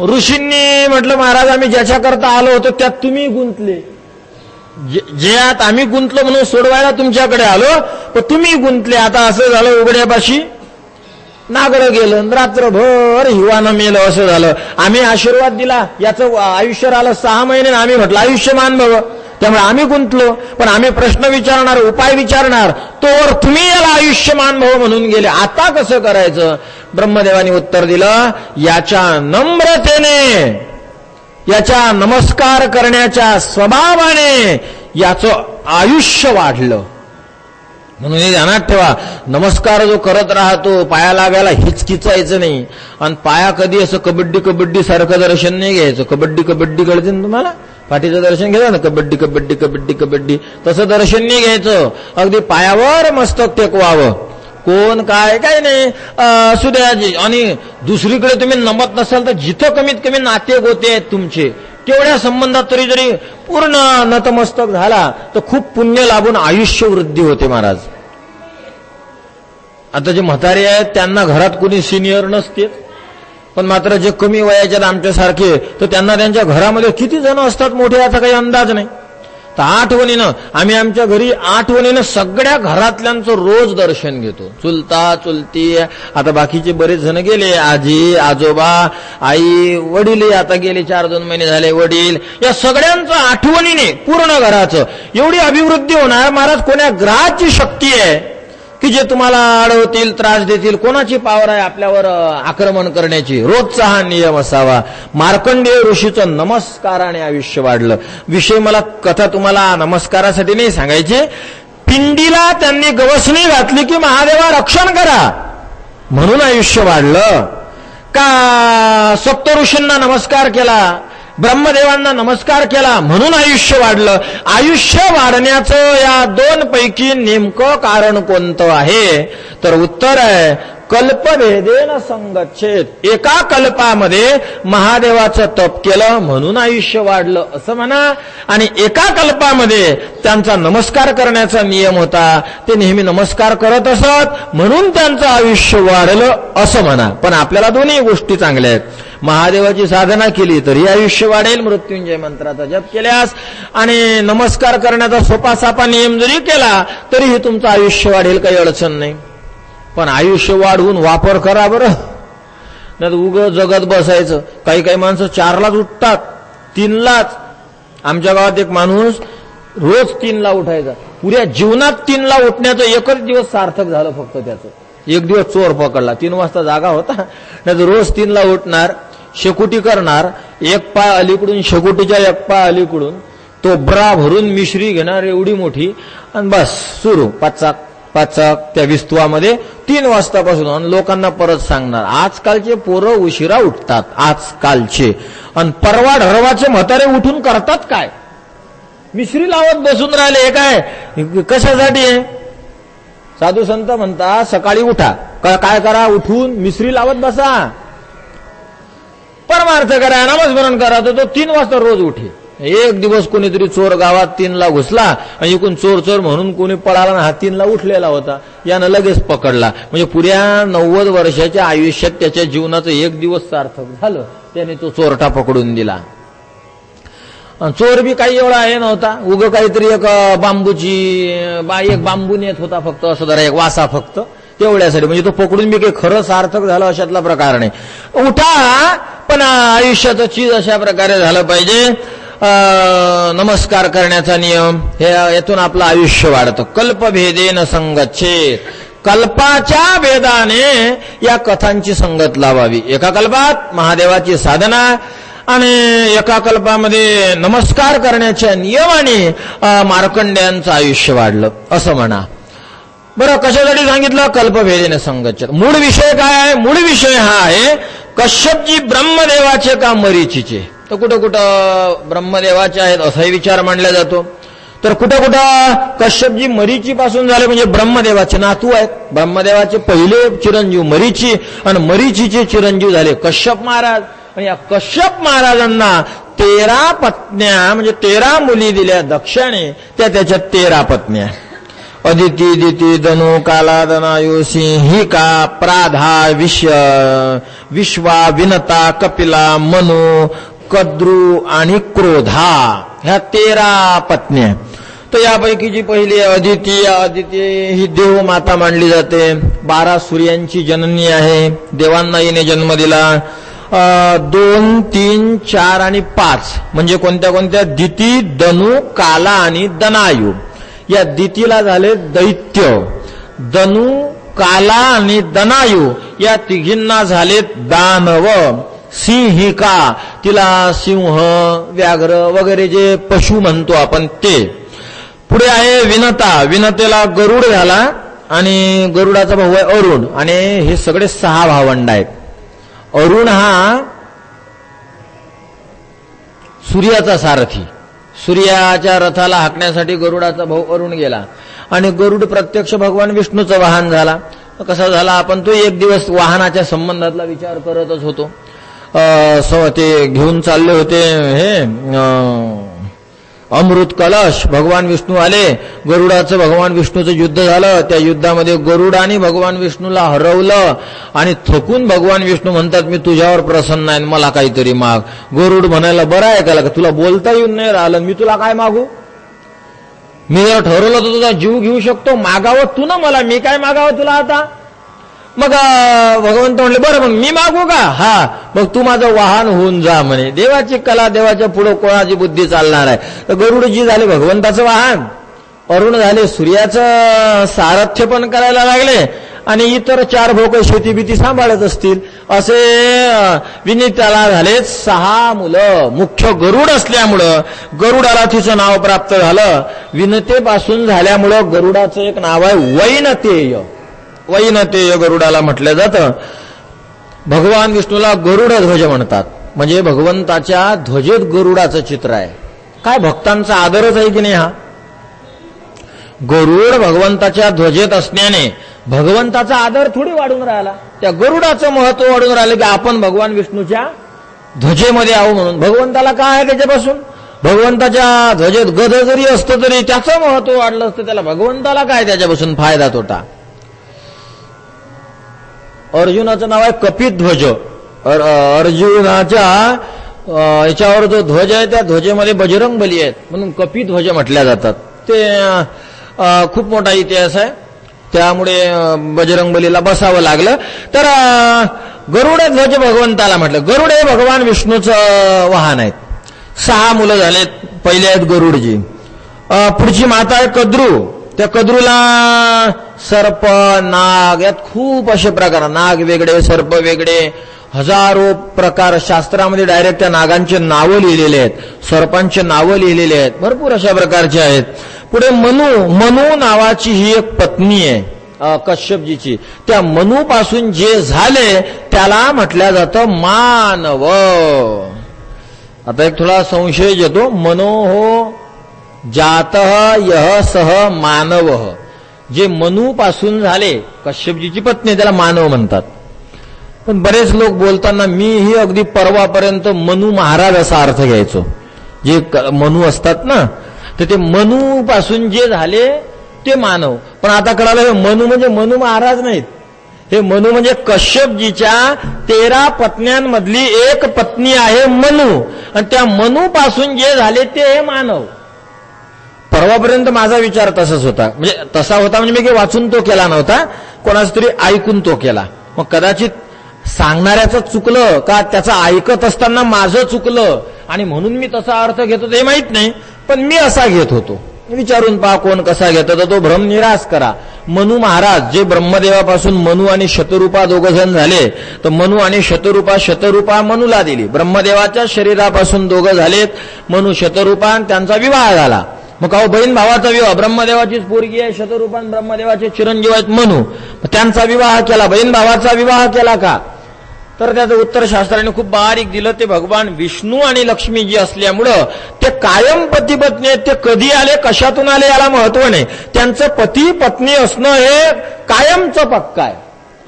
A: ऋषींनी म्हटलं महाराज आम्ही ज्याच्याकरता आलो होतो त्यात तुम्ही गुंतले, ज्यात आम्ही गुंतलो म्हणून सोडवायला तुमच्याकडे आलो, पण तुम्ही गुंतले. आता असं झालं उघड्यापाशी नागडं गेलं, रात्रभर हिवानं मेलं, असं झालं. आम्ही आशीर्वाद दिला, याचं आयुष्य राहिलं 6 महिने, आम्ही म्हटलं आयुष्यमान भव. त्यामुळे आम्ही गुंतलो, पण आम्ही प्रश्न विचारणार, उपाय विचारणार, तोवर तुम्ही याला आयुष्यमान भव म्हणून गेले. आता कसं करायचं. ब्रह्मदेवानी उत्तर दिलं, याच्या नम्रतेने, याच्या नमस्कार करण्याच्या स्वभावाने याचं आयुष्य वाढलं. म्हणून हे ध्यानात ठेवा, नमस्कार जो करत राहतो पाया लागायला हिचकिचायचं नाही. आणि पाया कधी असं कबड्डी कबड्डी सारखं दर्शन नाही घ्यायचं. कबड्डी कबड्डी कळते ना तुम्हाला, पाठीचं दर्शन घ्यायचं ना, कबड्डी कबड्डी कबड्डी कबड्डी, तसं दर्शन नाही घ्यायचं. अगदी पायावर मस्तक टेकवावं. कोण काय काय नाही असू द्या. आणि दुसरीकडे तुम्ही नमत नसाल तर जिथं कमीत कमी नाते गोते आहेत तुमचे तेवढ्या संबंधात तरी जरी पूर्ण नतमस्तक झाला तर खूप पुण्य लाभून आयुष्य वृद्धी होते महाराज. आता जे म्हातारे आहेत त्यांना घरात कोणी सिनियर नसते, पण मात्र जे कमी वयाचे आमच्यासारखे तर त्यांना त्यांच्या घरामध्ये किती जण असतात मोठे याचा काही अंदाज नाही. तर आठवणीनं आम्ही आमच्या घरी आठवणीनं सगळ्या घरातल्यांचं रोज दर्शन घेतो. चुलता चुलती, आता बाकीचे बरेच जण गेले, आजी आजोबा आई वडील आता गेले 4-2 महिने झाले वडील, या सगळ्यांचं आठवणीने पूर्ण घराचं एवढी अभिवृद्धी होणार. महाराज कोण्या ग्रहाची शक्ती आहे की जे तुम्हाला अडवतील, त्रास देतील, कोणाची पावर आहे आपल्यावर आक्रमण करण्याची. रोजचा हा नियम असावा. मार्कंडेय ऋषीचं नमस्काराने आयुष्य वाढलं. विषय मला कथा तुम्हाला नमस्कारासाठी नाही सांगायची. पिंडीला त्यांनी गवसणी घातली की महादेवा रक्षण करा म्हणून आयुष्य वाढलं का सप्तऋषींना नमस्कार केला, ब्रह्मदेवांना नमस्कार केला म्हणून आयुष्य वाढलं. आयुष्य वाढण्याचं या 2 पैकी नेमकं कारण कोणतं आहे तर उत्तर आहे कल्पभेदेन संगच्छेद. एका कल्पामध्ये महादेवाचं तप केलं म्हणून आयुष्य वाढलं असं म्हणा, आणि एका कल्पामध्ये त्यांचा नमस्कार करण्याचा नियम होता, ते नेहमी नमस्कार करत असत म्हणून त्यांचं आयुष्य वाढलं असं म्हणा. पण आपल्याला दोन्ही गोष्टी चांगल्या आहेत. महादेवाची साधना केली तरी आयुष्य वाढेल, मृत्युंजय मंत्राचा जप केल्यास, आणि नमस्कार करण्याचा सोपा सापा नियम जरी केला तरीही तुमचं आयुष्य वाढेल, काही अडचण नाही. पण आयुष्य वाढवून वापर करा बरं, नाही तर उग जगत बसायचं. काही काही माणसं 4लाच उठतात, 3लाच. आमच्या गावात एक माणूस रोज 3ला उठायचा. पुऱ्या जीवनात 3ला उठण्याचं एकच दिवस सार्थक झालं फक्त त्याचं. एक दिवस चोर पकडला, 3 वाजता जागा होता, नाही तर रोज 3ला उठणार. शेकोटी करणार, एक पाय अलीकडून शेकोटीच्या एक पाय अलीकडून तो ब्रा भरून मिश्री घेणार एवढी मोठी, आणि बस सुरू पाचाक पाचाक त्या विस्तवामध्ये 3 वाजतापासून, आणि लोकांना परत सांगणार. आजकालचे पोरं उशिरा उठतात आजकालचे, आणि परवा ढरवाचे म्हातारे उठून करतात काय? मिश्री लावत बसून राहिले. हे काय कशासाठी आहे? साधू संत म्हणतात सकाळी उठा, काय करा? उठून मिश्री लावत बसा, परमार्थ करा, नामस्मरण करा. तर तो 3 वाजता रोज उठे. एक दिवस कोणीतरी चोर गावात 3ला घुसला आणि इकडून चोर चोर म्हणून कोणी पळाला ना, हा 3ला उठलेला होता. यानं लगेच पकडला. म्हणजे पुऱ्या 90 वर्षाच्या आयुष्यात त्याच्या जीवनाचं 1 दिवस सार्थक झालं. त्याने तो चोरटा पकडून दिला. चोर बी काही एवढा हे नव्हता, उगं काहीतरी एक बांबू नेत होता फक्त, असं जरा एक वासा फक्त तेवढ्यासाठी. म्हणजे तो पकडून बी काही खरं सार्थक झालं अशातला प्रकार नाही. उठा, पण आयुष्याचं चीज अशा प्रकारे झालं पाहिजे. नमस्कार करण्याचा नियम, हे यातून आपलं आयुष्य वाढतं. कल्पभेदेन संगच्छेद, कल्पाच्या भेदाने या कथांची संगत लावावी. एका कल्पात महादेवाची साधना आणि एका कल्पामध्ये नमस्कार करण्याच्या नियमाने मार्कंड्यांचं आयुष्य वाढलं असं म्हणा. बरं, कशासाठी सांगितलं? कल्पभेदेने संगच्छेद. मूळ विषय काय आहे? मूळ विषय हा आहे कश्यपजी ब्रह्मदेवाचे का मरीचीचे? तर कुठं कुठं ब्रह्मदेवाचे आहेत असाही विचार मांडला जातो, तर कुठं कुठं कश्यपजी मरीची पासून झाले, म्हणजे ब्रह्मदेवाचे नातू आहेत. ब्रह्मदेवाचे पहिले चिरंजीव मरीची, आणि मरीचीचे चिरंजीव झाले कश्यप महाराज. आणि या कश्यप महाराजांना 13 पत्न्या, म्हणजे 13 मुली दिल्या दक्षाने. त्याच्या 13 पत्न्या: अदिती, दिती, धनु, काला, दनायु, सिंहिका, प्राधा, विश्वा, विनता, कपिला, मनु, कद्रू आणि क्रोधा, ह्या 13 पत्न्या. तर यापैकी जी पहिली अदिती, अदिती ही देव माता मानली जाते. 12 सूर्यांची जननी आहे. देवांना हिने जन्म दिला. 2, 3, 4 आणि 5 म्हणजे कोणत्या कोणत्या? दिती, धनु, काला आणि दनायु. या दितीला झाले दैत्य, धनु, काला आणि दनायु या तिघींना झालेत दानव. सिंहिका, तिला सिंह, व्याघ्र वगैरे जे पशु म्हणतो आपण ते. पुढे आहे विनता, विनतेला गरुड झाला, आणि गरुडाचा भाऊ आहे अरुण, आणि हे सगळे 6 भावंड आहेत. अरुण हा सूर्याचा सारथी, सूर्याच्या रथाला हाकण्यासाठी गरुडाचा भाऊ अरुण गेला, आणि गरुड प्रत्यक्ष भगवान विष्णूचं वाहन झाला. कसा झाला? आपण तो एक दिवस वाहनाच्या संबंधातला विचार करतच होतो. ते घेऊन चालले होते हे अमृत कलश. भगवान विष्णू आले, गरुडाचं भगवान विष्णूचं युद्ध झालं. त्या युद्धामध्ये गरुडाने भगवान विष्णूला हरवलं, आणि थकून भगवान विष्णू म्हणतात मी तुझ्यावर प्रसन्न आहे, मला काहीतरी माग. गरुड म्हणायला बरं आहे का, तुला बोलता येऊन नाही राहिलं, मी तुला काय मागू? मी जर ठरवलं तर तुझा जीव घेऊ शकतो, मागावं तू ना मला, मी काय मागावं तुला आता? मग भगवंत म्हणले बरं मग मी मागू का? हा, मग तू माझं वाहन होऊन जा म्हणे. देवाची कला, देवाच्या पुढे कोणाची बुद्धी चालणार आहे? तर गरुडजी झाले भगवंताचं वाहन, अरुण झाले सूर्याचं सारथ्य पण करायला लागले, आणि इतर 4 भोक शेती भीती सांभाळत असतील. असे विनीताला झाले 6 मुलं. मुख्य गरुड असल्यामुळं गरुडाला तिचं नाव प्राप्त झालं. विनतेपासून झाल्यामुळं गरुडाचं एक नाव आहे वैनतेय. वैनतेय गरुडाला म्हटलं जातं. भगवान विष्णूला गरुड ध्वज म्हणतात, म्हणजे भगवंताच्या ध्वजेत गरुडाचं चित्र आहे. काय भक्तांचा आदरच आहे की नाही हा? गरुड भगवंताच्या ध्वजेत असण्याने भगवंताचा आदर थोडी वाढून राहिला, त्या गरुडाचं महत्व वाढून राहिलं की आपण भगवान विष्णूच्या ध्वजेमध्ये आहो म्हणून. भगवंताला काय आहे त्याच्यापासून? भगवंताच्या ध्वजेत गद जरी असतं तरी त्याचं महत्व वाढलं असतं, त्याला भगवंताला काय त्याच्यापासून फायदा तोटा? अर्जुनाचं नाव आहे कपिध्वज. अर्जुनाच्या याच्यावर जो ध्वज आहे त्या ध्वजेमध्ये बजरंग बली आहेत म्हणून कपिध्वज म्हटल्या जातात. ते खूप मोठा इतिहास आहे, त्यामुळे बजरंग बलीला बसावं लागलं. तर गरुड ध्वज भगवंताला म्हटलं. गरुड हे भगवान विष्णूचं वाहन आहेत. 6 मुलं झालेत. पहिले आहेत गरुडजी. पुढची माता आहे कद्रू. त्या कद्रूला सर्प, नाग यात खूप असे प्रकार, नाग वेगळे, सर्प वेगळे, हजारो प्रकार शास्त्रामध्ये डायरेक्ट त्या नागांचे नावं लिहिलेले आहेत, सर्पांचे नावं लिहिलेले आहेत, भरपूर अशा प्रकारचे आहेत. पुढे मनू नावाची ही एक पत्नी आहे कश्यपजीची. त्या मनूपासून जे झाले त्याला म्हटलं जातं मानव. आता एक थोडा संशय येतो. मनोहो जातः यः सह मानव. जे मनूपासून झाले, कश्यपजीची पत्नी, त्याला मानव म्हणतात. पण बरेच लोक बोलताना मीही अगदी परवापर्यंत मनू महाराज असा अर्थ घ्यायचो. जे मनू असतात ना, तर ते मनू पासून जे झाले ते मानव. पण आता कळालं हे मनू म्हणजे मनू महाराज नाहीत. हे मनू म्हणजे कश्यपजीच्या 13 पत्न्यांमधली एक पत्नी आहे मनू, आणि त्या मनू पासून जे झाले ते मानव. परवापर्यंत माझा विचार तसाच होता. म्हणजे तसा होता म्हणजे मी काही वाचून तो केला नव्हता, कोणाच तरी ऐकून तो केला. मग कदाचित सांगणाऱ्याचं चुकलं का त्याचं ऐकत असताना माझं चुकलं आणि म्हणून मी तसा अर्थ घेत होतो हे माहित नाही, पण मी असा घेत होतो. विचारून पहा कोण कसा घेत होता, तो भ्रम निराश करा. मनू महाराज जे ब्रह्मदेवापासून मनू आणि शतरूपा दोघं जण झाले, तर मनू आणि शतरूपा मनूला दिली. ब्रह्मदेवाच्या शरीरापासून दोघं झालेत, मनू शतरूपा, आणि त्यांचा विवाह झाला. मग का बहीण भावाचा विवाह, ब्रह्मदेवाचीच पोरगी आहे शतरूपा, ब्रह्मदेवाचे चिरंजीव आहेत मनू, त्यांचा विवाह केला. बहीण भावाचा विवाह केला का? तर त्याचं उत्तर शास्त्राने खूप बारीक दिलं. ते भगवान विष्णू आणि लक्ष्मीजी असल्यामुळं ते कायम पती पत्नी आहेत. ते कधी आले कशातून आले याला महत्व नाही, त्यांचं पती पत्नी असणं हे कायमचं पक्का आहे.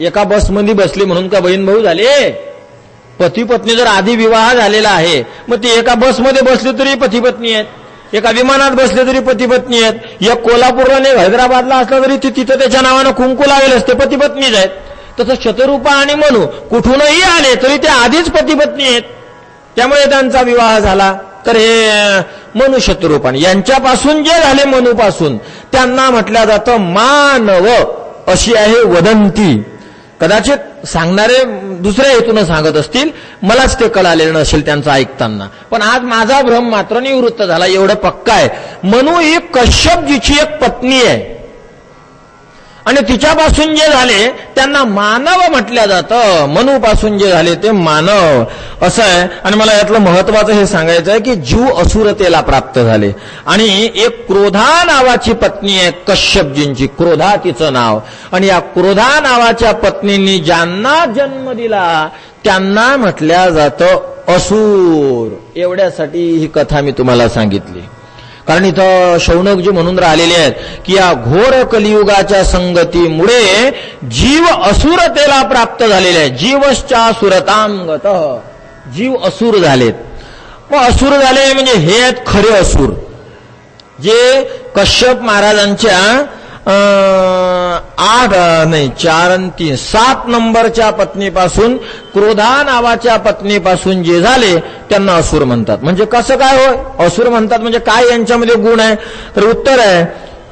A: एका बसमध्ये बसली म्हणून का बहीण भाऊ झाले? पती पत्नी जर आधी विवाह झालेला आहे, मग ती एका बसमध्ये बसली तरी पती पत्नी आहेत, एका विमानात बसले तरी पती पत्नी आहेत, एक कोल्हापूरला एक हैदराबादला असला तरी तिथं त्याच्या नावानं कुंकू लावेलच, ते पती पत्नीच आहेत. तसं शतरूपा आणि मनू कुठूनही आले तरी ते आधीच पती पत्नी आहेत, त्यामुळे त्यांचा विवाह झाला. तर हे मनू शतरूपा यांच्यापासून जे झाले मनूपासून त्यांना म्हटलं जातं मानव, अशी आहे वदंती. कदाचित सांगणारे दुसऱ्या हेतून सांगत असतील, मलाच ते कळालेलं नसेल त्यांचं ऐकताना. पण आज माझा भ्रम मात्र निवृत्त झाला, एवढं पक्का आहे. मनू ही कश्यपजीची एक पत्नी आहे आणि तिच्यापासून जे झाले त्यांना मानव म्हटलं जातं. मनूपासून जे झाले ते मानव असं आहे. आणि मला यातलं महत्वाचं हे सांगायचं आहे की जीव असुरतेला प्राप्त झाले. आणि एक क्रोधा नावाची पत्नी आहे कश्यपजींची, क्रोधा तिचं नाव. आणि या क्रोधा नावाच्या पत्नींनी ज्यांना जन्म दिला त्यांना म्हटलं जातं असुर. एवढ्यासाठी ही कथा मी तुम्हाला सांगितली. कारण इथं शौनकजी म्हणून राहिलेले आहेत की या घोर कलियुगाच्या संगतीमुळे जीव असुरतेला प्राप्त झालेले आहे. जीवश्चा सुरतांगत, जीव असुर झालेत. मग असुर झाले म्हणजे हे आहेत खरे असुर, जे कश्यप महाराजांच्या 7 नंबरच्या पत्नीपासून, क्रोधा नावाच्या पत्नीपासून जे झाले त्यांना असुर म्हणतात. म्हणजे कसं काय होय असुर म्हणतात, म्हणजे काय यांच्यामध्ये गुण आहे? तर उत्तर आहे,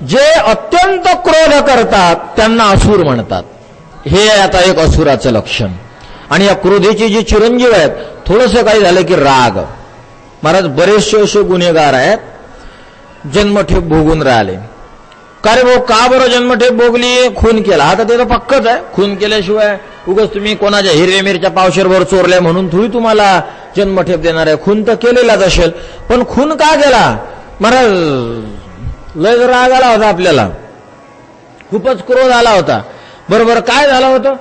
A: जे अत्यंत क्रोध करतात त्यांना असुर म्हणतात. हे आता एक असुराचं लक्षण. आणि या क्रोधेचे जे चिरंजीव आहेत, थोडंसं काही झालं की राग. महाराज बरेचसे असे गुन्हेगार आहेत जन्मठेप भोगून राहिले. का रे भाऊ, का बरं जन्मठेप भोगली? खून केला. आता ते तर पक्कच आहे, खून केल्याशिवाय उगाच तुम्ही कोणाच्या हिरव्या मिरच्या पावशेरभर चोरल्या म्हणून थोडी तुम्हाला जन्मठेप देणार आहे. खून तर केलेलाच असेल, पण खून का केला? महाराज लय राग आला होता आपल्याला, खूपच क्रोध आला होता. बरोबर काय झालं होतं?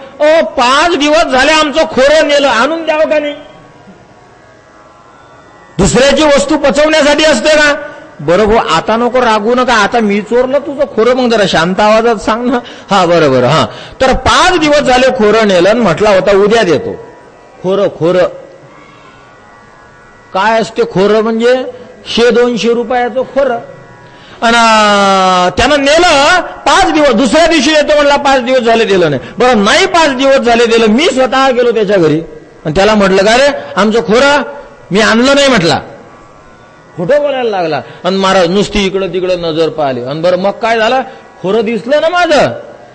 A: 5 दिवस झाले आमचं खोरं नेलं, आणून द्यावं का नाही? दुसऱ्याची वस्तू पचवण्यासाठी असते का? बरोबर, आता नको रागू नका, आता मी चोरलं तुझं खोरं. मग जरा शांत आवाजात सांग ना. हा बरोबर. हा तर 5 दिवस झाले खोरं नेलं, म्हटला होता उद्या देतो. खोरं काय असते? खोरं म्हणजे 100-200 रुपयाचं खोरं. आणि त्यानं नेलं 5 दिवस, दुसऱ्या दिवशी येतो म्हणला 5 दिवस झाले दिलं नाही. बरं नाही 5 दिवस झाले दिलं. मी स्वतः गेलो त्याच्या घरी आणि त्याला म्हटलं का रे आमचं खोरं मी आणलं नाही म्हटला. खोटं बोलायला लागला. आणि महाराज नुसती इकडं तिकडं नजर पाहिली. आणि बरं मग काय झालं? खोरं दिसलं ना माझं.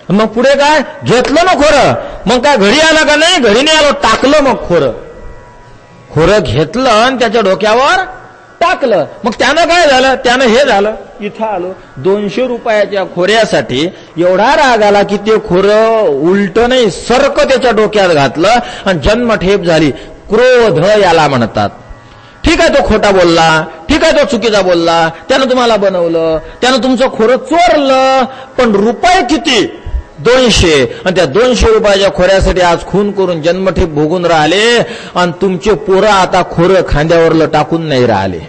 A: मग पुढे काय घेतलं ना खोरं. मग काय घरी आला का नाही? घरी नाही आलो, टाकलं मग खोरं घेतलं आणि त्याच्या डोक्यावर टाकलं. मग त्यानं काय झालं, त्यानं हे झालं, इथं आलो 200 रुपयाच्या खोऱ्यासाठी एवढा राग आला की ते खोरं उलट नाही सरक त्याच्या डोक्यात घातलं आणि जन्मठेप झाली. क्रोध याला म्हणतात. ठीक आहे तो खोटा बोलला, ठीक आहे तो चुकीचा बोलला, त्यानं तुम्हाला बनवलं, त्यानं तुमचं खोरं चोरलं, पण रुपये किती 200, आणि त्या 200 रुपयाच्या खोऱ्यासाठी आज खून करून जन्मठेप भोगून राहिले. आणि तुमचे पोरं आता खोरं खांद्यावरलं टाकून नाही राहिले.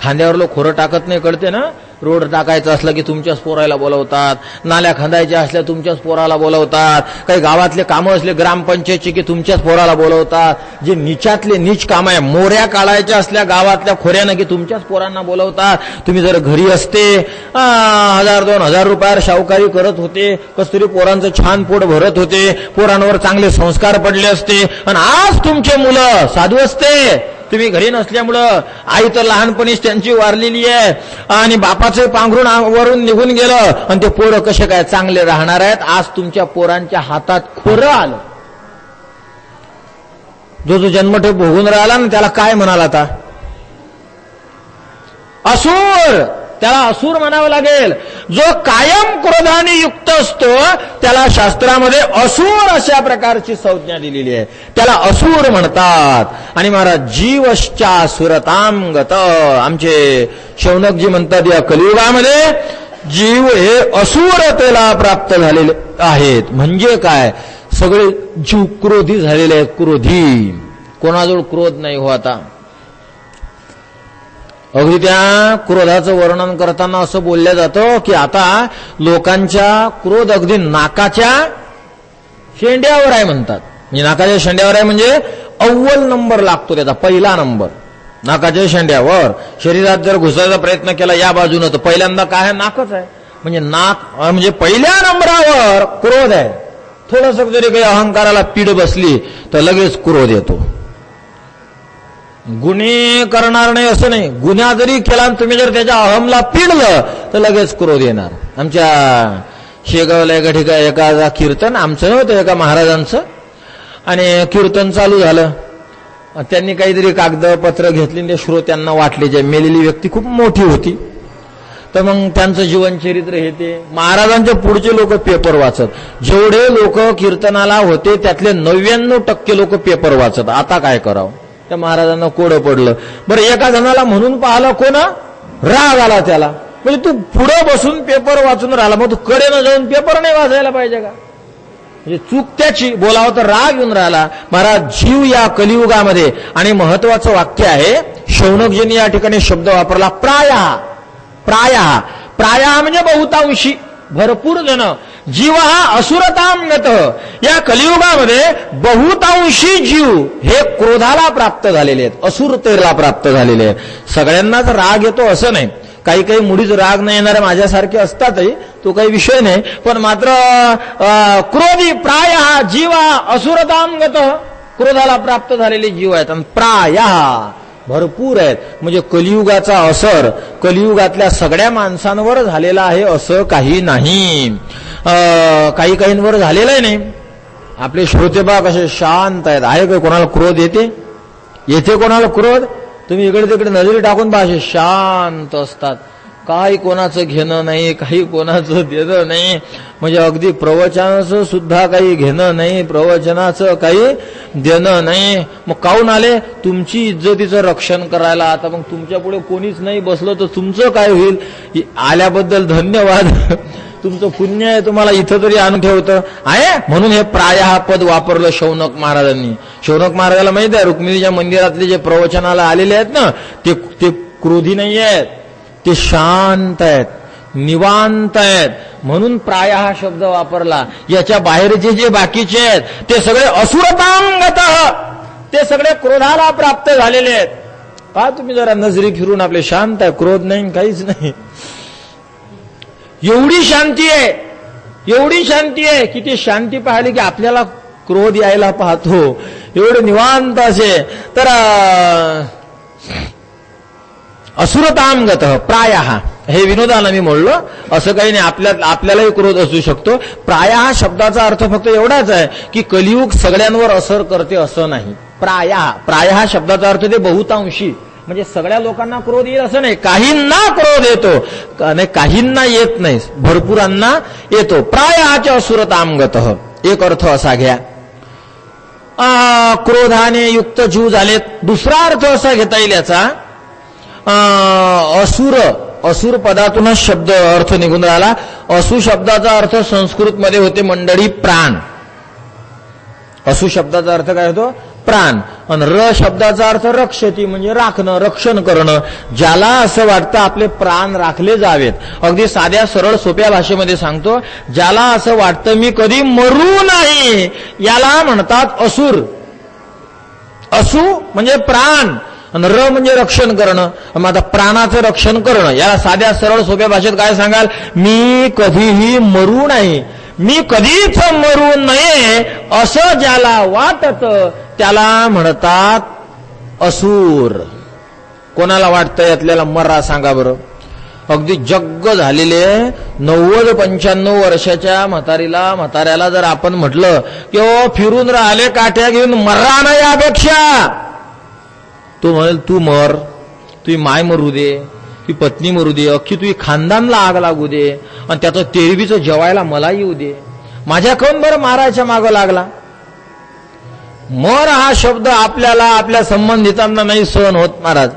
A: खांद्यावरलं खोरं टाकत नाही, कळते ना. रोड टाकायचं असलं की तुमच्याच पोराला बोलवतात, नाल्या खांदायच्या असल्या तुमच्याच पोराला बोलवतात, काही गावातले कामं असले ग्रामपंचायतचे की तुमच्याच पोराला बोलवतात, जे नीचातले नीच काम आहे मोऱ्या काढायच्या असल्या गावातल्या खोऱ्यानं की तुमच्याच पोरांना बोलवतात. तुम्ही जर घरी असते 1000-2000 रुपयावर शाहूकारी करत होते, कस्तुरी पोरांचं छान पोट भरत होते, पोरांवर चांगले संस्कार पडले असते, आणि आज तुमचे मुलं साधू असते. तुम्ही घरी नसल्यामुळं आई तर लहानपणीच त्यांची वारलेली आहे आणि बापाचे पांघरून वरून निघून गेलं, आणि ते पोरं कसे काय चांगले राहणार आहेत. आज तुमच्या पोरांच्या हातात खोरं आलं. जो जन्मठेप भोगून राहिला ना त्याला काय म्हणाल आता, असुर. त्याला असुर म्हणावं लागेल. जो कायम क्रोधाने युक्त असतो त्याला शास्त्रामध्ये असुर अशा प्रकारची संज्ञा दिलेली आहे. त्याला असुर म्हणतात. आणि महाराज जीवश्चा सुरताम गत, आमचे शौनकजी म्हणतात या कलियुगामध्ये जीव हे असुरतेला प्राप्त झालेले आहेत. म्हणजे काय, सगळे जीव क्रोधी झालेले आहेत. क्रोधी, कोणाजवळ क्रोध नाही हो आता. अगदी त्या क्रोधाचं वर्णन करताना असं बोललं जातं की आता लोकांच्या क्रोध अगदी नाकाच्या शेंड्यावर आहे म्हणतात. म्हणजे नाकाच्या शेंड्यावर आहे म्हणजे अव्वल नंबर लागतो त्याचा, पहिला नंबर नाकाच्या शेंड्यावर. शरीरात जर घुसायचा प्रयत्न केला या बाजूनं तर पहिल्यांदा काय आहे, नाकच आहे. म्हणजे नाक म्हणजे पहिल्या नंबरावर क्रोध आहे. थोडंसं जरी काही अहंकाराला पीड बसली तर लगेच क्रोध येतो. गुन्हे करणार नाही असं नाही, गुन्हा जरी केला तुम्ही जर त्याच्या अहमला पिडलं तर लगेच क्रोध येणार. आमच्या शेगावला एका ठिकाणी एका कीर्तन आमचं नव्हतं, एका महाराजांचं, आणि कीर्तन चालू झालं. त्यांनी काहीतरी कागदपत्र घेतली ते श्रोत्यांना वाटले. जे मेलेली व्यक्ती खूप मोठी होती, तर मग त्यांचं जीवनचरित्र हे ते महाराजांच्या पुढचे लोक पेपर वाचत. जेवढे लोक कीर्तनाला होते त्यातले 99% लोक पेपर वाचत. आता काय करावं, त्या महाराजांना कोडं पडलं. बरं, एका जणाला म्हणून पाहिलं, कोणा राग आला त्याला, म्हणजे तू पुढे बसून पेपर वाचून राहिला, मग तू कडेनं जाऊन पेपर नाही वाचायला पाहिजे का. म्हणजे चूक त्याची, बोलावं तर राग येऊन राहिला. महाराज जीव या कलियुगामध्ये, आणि महत्वाचं वाक्य आहे शौनकजींनी या ठिकाणी शब्द वापरला प्रायः. प्रायः, प्रायः म्हणजे बहुतांशी, भरपूर जण. जीव हा असुरताम गत, या कलियुगामध्ये बहुतांशी जीव हे क्रोधाला प्राप्त झालेले आहेत, असुरतेला प्राप्त झालेले आहेत. सगळ्यांनाच राग येतो असं नाही, काही काही मुळीच राग नाही येणारे माझ्यासारखे असतातही, तो काही विषय नाही. पण मात्र क्रोधी प्रायः जीवा असुरताम गत, क्रोधाला प्राप्त झालेले जीव आहेत. आणि प्रायः भरपूर आहेत. म्हणजे कलियुगाचा असर कलियुगातल्या सगळ्या माणसांवर झालेला आहे असं काही नाही. काही काहींवर झालेलं नाही. आपले श्रोतेबा कसे शांत आहेत. आहे का कोणाला क्रोध येते? येते कोणाला क्रोध? तुम्ही इकडे तिकडे नजरी टाकून पहा, असे शांत असतात. काही कोणाचं घेणं नाही, काही कोणाचं देणं नाही. म्हणजे अगदी प्रवचनाचं सुद्धा काही घेणं नाही, प्रवचनाचं काही देणं नाही. मग काहून आले? तुमची इज्जतीचं रक्षण करायला. आता मग तुमच्या पुढे कोणीच नाही बसलं तर तुमचं काय होईल? आल्याबद्दल धन्यवाद, तुमचं पुण्य आहे, तुम्हाला इथं तरी आणून ठेवतं आहे. म्हणून हे प्रायः पद वापरलं शौनक महाराजांनी. शौनक महाराजाला माहित आहे रुक्मिणीच्या मंदिरातले जे प्रवचनाला आलेले आहेत ना, ते क्रोधी नाही आहेत, ते शांत आहेत, निवांत आहेत. म्हणून प्रायः हा शब्द वापरला. याच्या बाहेरचे जे बाकीचे आहेत ते सगळे असुरतांगत, ते सगळे क्रोधाला प्राप्त झालेले आहेत. पहा तुम्ही जरा नजरी फिरून, आपले शांत आहे, क्रोध नाही, काहीच नाही. एवढी शांती आहे, एवढी शांती आहे की ती शांती पाहिली की आपल्याला क्रोध यायला पाहतो. एवढे निवांत असे. तर असुरतांगत प्रायः, हे विनोदानं मी म्हणलो, असं काही नाही. आपल्यालाही क्रोध असू शकतो. प्रायः शब्दाचा अर्थ फक्त एवढाच आहे की कलियुग सगळ्यांवर असर करते असं नाही. प्रायः शब्दाचा अर्थ ते बहुतांशी, म्हणजे सगळ्या लोकांना क्रोध येईल असं नाही, काहींना क्रोध येतो आणि काहींना येत नाही, भरपूरांना येतो. प्रायाच असुरतामगतः, एक अर्थ असा घ्या. क्रोधाने युक्त जीव झालेत. दुसरा अर्थ असा घेता येईल याचा, असुर पदातूनच शब्द अर्थ निघून राहिला. असु शब्दाचा अर्थ संस्कृत मध्ये होते मंडळी प्राण. असु शब्दाचा अर्थ काय होतो? प्राण. आणि र शब्दाचा अर्थ रक्षती म्हणजे राखणं, रक्षण करणं. ज्याला असं वाटतं आपले प्राण राखले जावेत, अगदी साध्या सरळ सोप्या भाषेमध्ये सांगतो, ज्याला असं वाटतं मी कधी मरू नाही, याला म्हणतात असुर. असु म्हणजे प्राण आणि र म्हणजे रक्षण करणं. मग आता प्राणाचं रक्षण करणं याला साध्या सरळ सोप्या भाषेत काय सांगाल? मी कधीही मरू नाही, मी कधीच मरू नये असं ज्याला वाटत त्याला म्हणतात असुर. कोणाला वाटतं यातल्याला मरा सांगा बरं? अगदी जग्ग झालेले 90-95 वर्षाच्या म्हाताऱ्याला जर आपण म्हटलं की ओ फिरून राहिले काठ्या घेऊन, मरा नाही यापेक्षा, तो म्हणेल तू मर, तुझी माय मरू दे, तुझी पत्नी मरू दे, अख्खी तुझी खानदानला आग लागू दे आणि त्याचं तेरवीचं जेवायला मला येऊ दे, माझ्या कोण बरं मारायच्या मागं लागला. मर हा शब्द आपल्याला आपल्या संबंधितांना नाही सहन होत महाराज.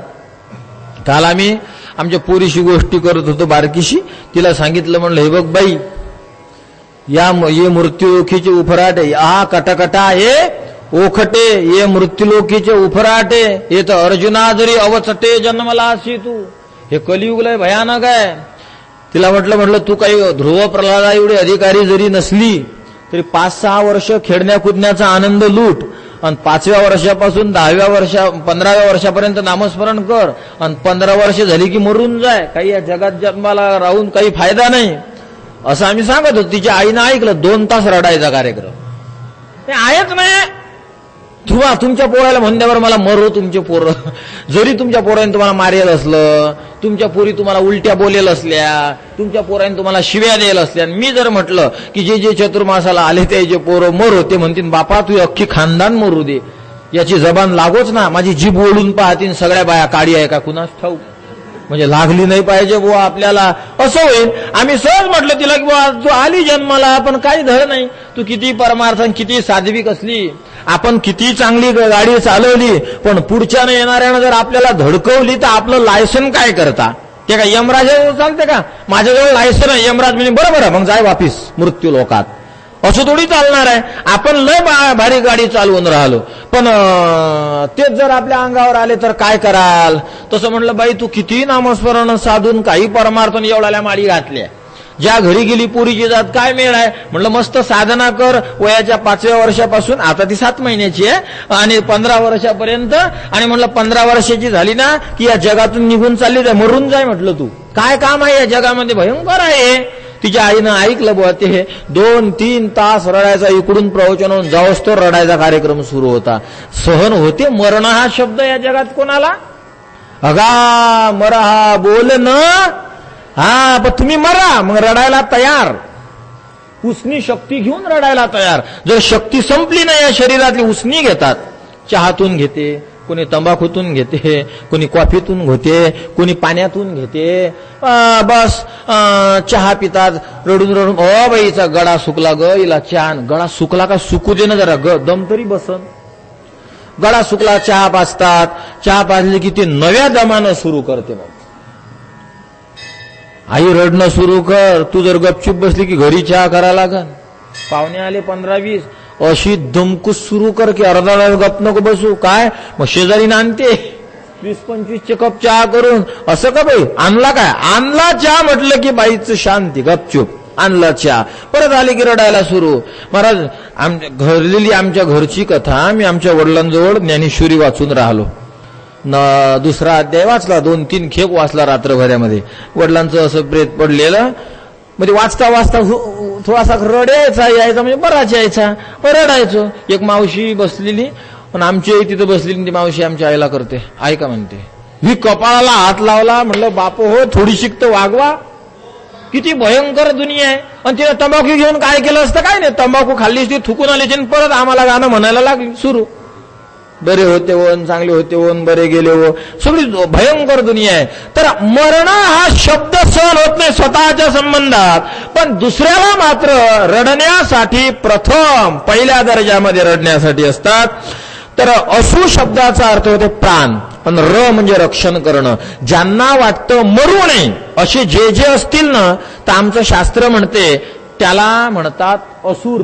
A: काल आम्ही आमच्या पोरीशी गोष्टी करत होतो बारकीशी, तिला सांगितलं, म्हणलं हे बघ बाई, ये मृत्यूलोकीचे उफराटे, आ कटकटा ये ओखटे, ये मृत्यूलोकीचे उफराटे, ये तर अर्जुना जरी अवचटे जन्मला अशी तू. हे कलियुगलय भयानक आहे. तिला म्हटलं तू काही ध्रुव प्रल्हादा एवढी अधिकारी जरी नसली तरी 5-6 वर्ष खेळण्या कुदण्याचा आनंद लूट आणि 5व्या वर्षापासून 15व्या वर्षापर्यंत नामस्मरण कर आणि 15 वर्ष झाली की मरून जाय. काही या जगात जन्माला राहून काही फायदा नाही असं आम्ही सांगत होतो. तिच्या आईनं ऐकलं. 2 तास रडायचा कार्यक्रम. ते आहेच नाही. तुमच्या पोराला म्हणण्यावर मला मरो तुमचे पोरं, जरी तुमच्या पोराने तुम्हाला मारेल असलं, तुमच्या पोरी तुम्हाला उलट्या बोलेल असल्या, तुमच्या पोराने तुम्हाला शिव्या द्यायला असल्या, मी जर म्हटलं की जे चतुर्मासाला आले त्याचे पोरं मरो, ते म्हणतील बापा तू अख्खी खानदान मरू दे, याची जबान लागोच ना. माझी जीभ ओढून पाहतीन सगळ्या बाया काळी आहे का कुणास ठाऊक, म्हणजे लागली नाही पाहिजे बुवा आपल्याला, असं होईल. आम्ही सहज म्हटलं तिला की बुवा तू आली जन्माला पण काही धड नाही, तू किती परमार्थन किती साध्विक असली, आपण किती चांगली गाडी चालवली, पण पुढच्यानं येणाऱ्यानं जर आपल्याला धडकवली तर आपलं लायसन काय करता? ते काय यमराजा चालते का? माझ्याजवळ लायसन आहे. यमराज म्हणजे बरोबर मग जाय वापिस मृत्यू लोकात, असं थोडी चालणार आहे. आपण लय भारी गाडी चालवून राहिलो पण तेच जर आपल्या अंगावर आले तर काय कराल? तसं म्हणलं बाई तू किती नामस्मरण साधून काही परमार्थन एवढ्याला माळी घातल्या, ज्या घरी गेली पुरीची जात काय मेळ आहे? म्हणलं मस्त साधना कर वयाच्या 5व्या वर्षापासून, आता ती 7 महिन्याची आहे, आणि 15 वर्षापर्यंत, आणि म्हणलं 15 वर्षाची झाली ना की या जगातून निघून चालली जाय, मरून जाय. म्हटलं तू काय काम आहे या जगामध्ये, भयंकर आहे. तिच्या आईनं ऐकलं बुवा. ते 2-3 तास रडायचा, इकडून प्रवचन होऊन जाऊस तो रडायचा कार्यक्रम सुरू होता. सहन होते मरण हा शब्द या जगात कोणाला? अगा मरा हा बोल न, हा पण तुम्ही मरा मग रडायला तयार, उसनी शक्ती घेऊन रडायला तयार. जर शक्ती संपली नाही या शरीरातली, उसनी घेतात. चहातून घेते, कोणी तंबाखूतून घेते, कोणी कॉफीतून घेते, कोणी पाण्यातून घेते. बस चहा पितात रडून रडून. ओ बाईचा गळा सुकला ग, हिला चहा. गळा सुकला का सुकू दे ना जरा, दम तरी बसन. गळा सुकला, चहा पाजतात. चहा पाजली की ते नव्या दमानं सुरू करते. मग आई रडणं सुरू कर, तू जर गपचूप बसली की घरी चहा करा लागन. पाहुणे आले 15-20, अशी धमकूस सुरू कर की अर्धा तास गप नको बसू. काय मग शेजारीनं आणते 20-25 कप चहा करून. असं का बाई आणला काय? आणला चहा म्हटलं की बाईचं शांती, गपचूप आणला चहा. परत आले की रडायला सुरू. महाराज घडलेली आमच्या घरची कथा मी आमच्या वडिलांजवळ ज्ञानेश्वरी वाचून राहिलो. दुसरा अध्याय वाचला, 2-3 खेप वाचला रात्रभरामध्ये. वडिलांचं असं प्रेत पडलेलं, म्हणजे वाचता वाचता थोडासा रडायचा यायचा, म्हणजे बराच यायचा, रडायचो. एक मावशी बसलेली, पण आमची आई तिथं बसलेली, ती मावशी आमच्या आईला करते, ऐका म्हणते, ही कपाळाला हात लावला. म्हणलं बाप हो थोडी शिकत वागवा, किती भयंकर दुनिया आहे. आणि तिने तंबाखू घेऊन काय केलं असतं? काय नाही, तंबाखू खाल्लीच ती थुकून आली, परत आम्हाला गाणं म्हणायला लागली सुरू. बरे होते होन, चांगले होते होन, बरे गेले हो, सगळी भयंकर दुनिया आहे. तर मरण हा शब्द सहन होत नाही स्वतःच्या संबंधात, पण दुसऱ्याला मात्र रडण्यासाठी प्रथम पहिल्या दर्जामध्ये रडण्यासाठी असतात. तर असू शब्दाचा अर्थ होते प्राण, पण र म्हणजे रक्षण करणं. ज्यांना वाटतं मरू नये असे जे जे असतील ना, तर आमचं शास्त्र म्हणते त्याला म्हणतात असुर.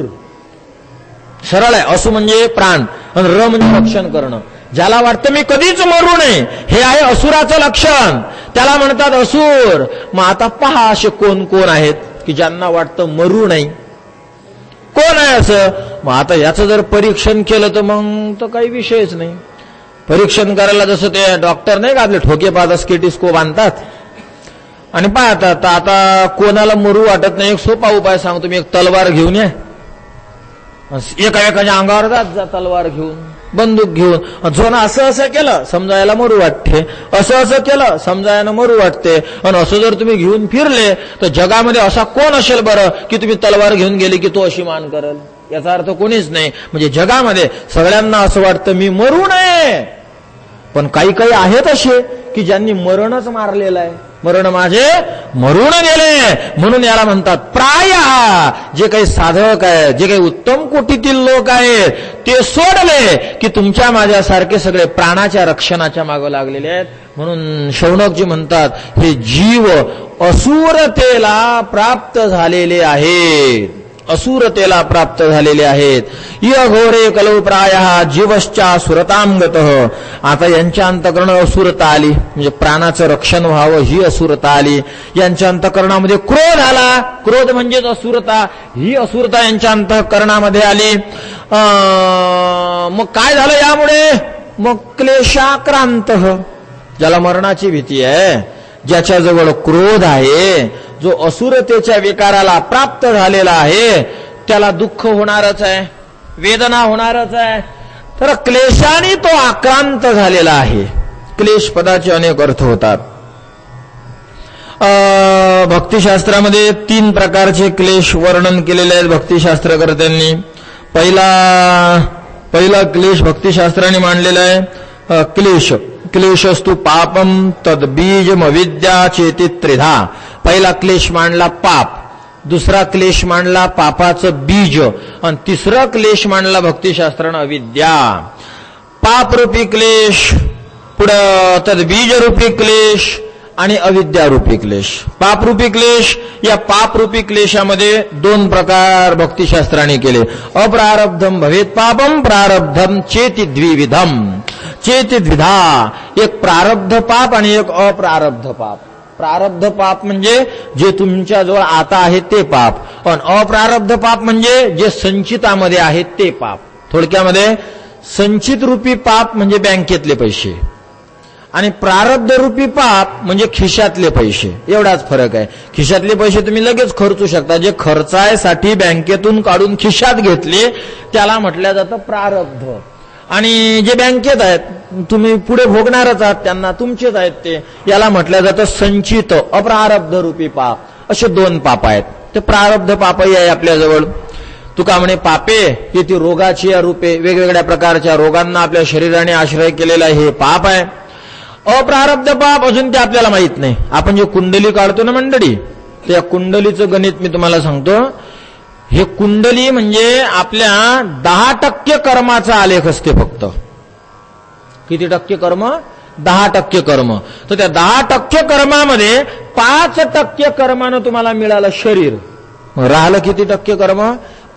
A: सरळ आहे, असू म्हणजे प्राण आणि र म्हणजे रक्षण करणं. ज्याला वाटतं मी कधीच मरू नये, हे आहे असुराचं लक्षण, त्याला म्हणतात असुर. मग आता पहा असे कोण कोण आहेत की ज्यांना वाटतं मरू नये. कोण आहे असं? मग आता याचं जर परीक्षण केलं तर मग तर काही विषयच नाही. परीक्षण करायला जसं ते डॉक्टर नाही का आपले ठोके पाहतात, स्केटिस्कोप आणतात आणि पाहतात. आता कोणाला मरू वाटत नाही, एक सोपा उपाय सांगतो मी. एक तलवार घेऊन या, एकाच्या अंगावर जात जा तलवार घेऊन, बंदूक घेऊन. जो ना असं असं केलं समजायला मरू वाटते, असं असं केलं समजायला मरू वाटते. आणि असं जर तुम्ही घेऊन फिरले तर जगामध्ये असा कोण असेल बरं की तुम्ही तलवार घेऊन गेले की तो अशी मान करेल? याचा अर्थ कोणीच नाही. म्हणजे जगामध्ये सगळ्यांना असं वाटतं मी मरू नये, पण काही काही आहेत असे की ज्यांनी मरणच मारलेलं आहे. मरण माझे मरून गेले, म्हणून याला म्हणतात प्राय. जे काही साधक आहे, जे काही उत्तम कोटीतील लोक आहेत, ते सोडले की तुमच्या माझ्यासारखे सगळे प्राणाच्या रक्षणाच्या मागं लागलेले आहेत. म्हणून शौनकजी म्हणतात हे जीव असुरतेला प्राप्त झालेले आहेत, असुरतेला प्राप्त झालेले आहेत. य घोरे कलौ प्रायः जीवश्चा सुरतांगतः. आता यांच्या अंतःकरण असुरता आली, म्हणजे प्राणाचं रक्षण व्हावं ही असुरता आली. यांच्या अंतःकरणामध्ये क्रोध आला, क्रोध म्हणजेच असुरता, ही असुरता यांच्या अंतःकरणामध्ये आली. मग काय झालं यामुळे? मग क्लेशाक्रांत. ज्याला मरणाची भीती आहे, ज्याच्याजवळ क्रोध आहे, जो असुरतेच्या विकाराला प्राप्त झालेला आहे, त्याला दुःख होणारच आहे, वेदना होणारच आहे. तर क्लेशाने तो आक्रांत झालेला आहे. क्लेश पदाचे अनेक अर्थ होतात. भक्तिशास्त्रामध्ये 3 प्रकारचे क्लेश वर्णन केलेले आहेत भक्तिशास्त्रकर्त्यांनी. पहिला क्लेश भक्तिशास्त्राने मांडलेला आहे क्लेश. क्लेशस्तु पापम तद्बीजमविद्या चेती त्रिधा. पहिला क्लेश मांडला पाप, दुसरा क्लेश मांडला पापाचं बीज, आणि तिसरा क्लेश मांडला भक्तिशास्त्रानं अविद्या. पापरूपी क्लेश, पुढं तद्बीजरूपी क्लेश आणि अविद्यारूपी क्लेश. पापरूपी क्लेश, या पापरूपी क्लेशामध्ये 2 प्रकार भक्तिशास्त्राने केले. अप्रारब्धम भवेत पापम, प्रारब्धम चेति द्विविधम. चेति द्विधा, एक प्रारब्ध पाप आणि एक अप्रारब्ध पाप. प्रारब्ध पाप म्हणजे जे तुमच्याजवळ आता आहे ते पाप, आणि अप्रारब्ध पाप म्हणजे जे संचितामध्ये आहे ते पाप. थोडक्यामध्ये संचित रूपी पाप म्हणजे बँकेतले पैसे, आणि प्रारब्ध रूपी पाप म्हणजे खिशातले पैसे. एवढाच फरक आहे. खिशातले पैसे तुम्ही लगेच खर्चू शकता, जे खर्चायसाठी बँकेतून काढून खिशात घेतले त्याला म्हटलं जातं प्रारब्ध. आणि जे बँकेत आहेत तुम्ही पुढे भोगणारच आहात, त्यांना तुमचेच आहेत ते, याला म्हटलं जातं संचित अप्रारब्ध रूपी पाप. असे 2 पाप आहेत. ते प्रारब्ध पापही आहे आपल्याजवळ. तुका म्हणे पापे येथे रोगाची रूपे, वेगवेगळ्या प्रकारच्या रोगांना आपल्या शरीराने आश्रय केलेला हे पाप आहे. अप्रारब्ध पाप अजून ते आपल्याला माहित नाही. आपण जे कुंडली काढतो ना मंडळी, त्या कुंडलीचं गणित मी तुम्हाला सांगतो. हे कुंडली म्हणजे आपल्या 10% कर्माचा आलेख असते फक्त. किती टक्के कर्म? 10% कर्म. तर त्या 10% कर्मामध्ये 5% कर्मानं तुम्हाला मिळालं शरीर. मग राहिलं किती टक्के कर्म?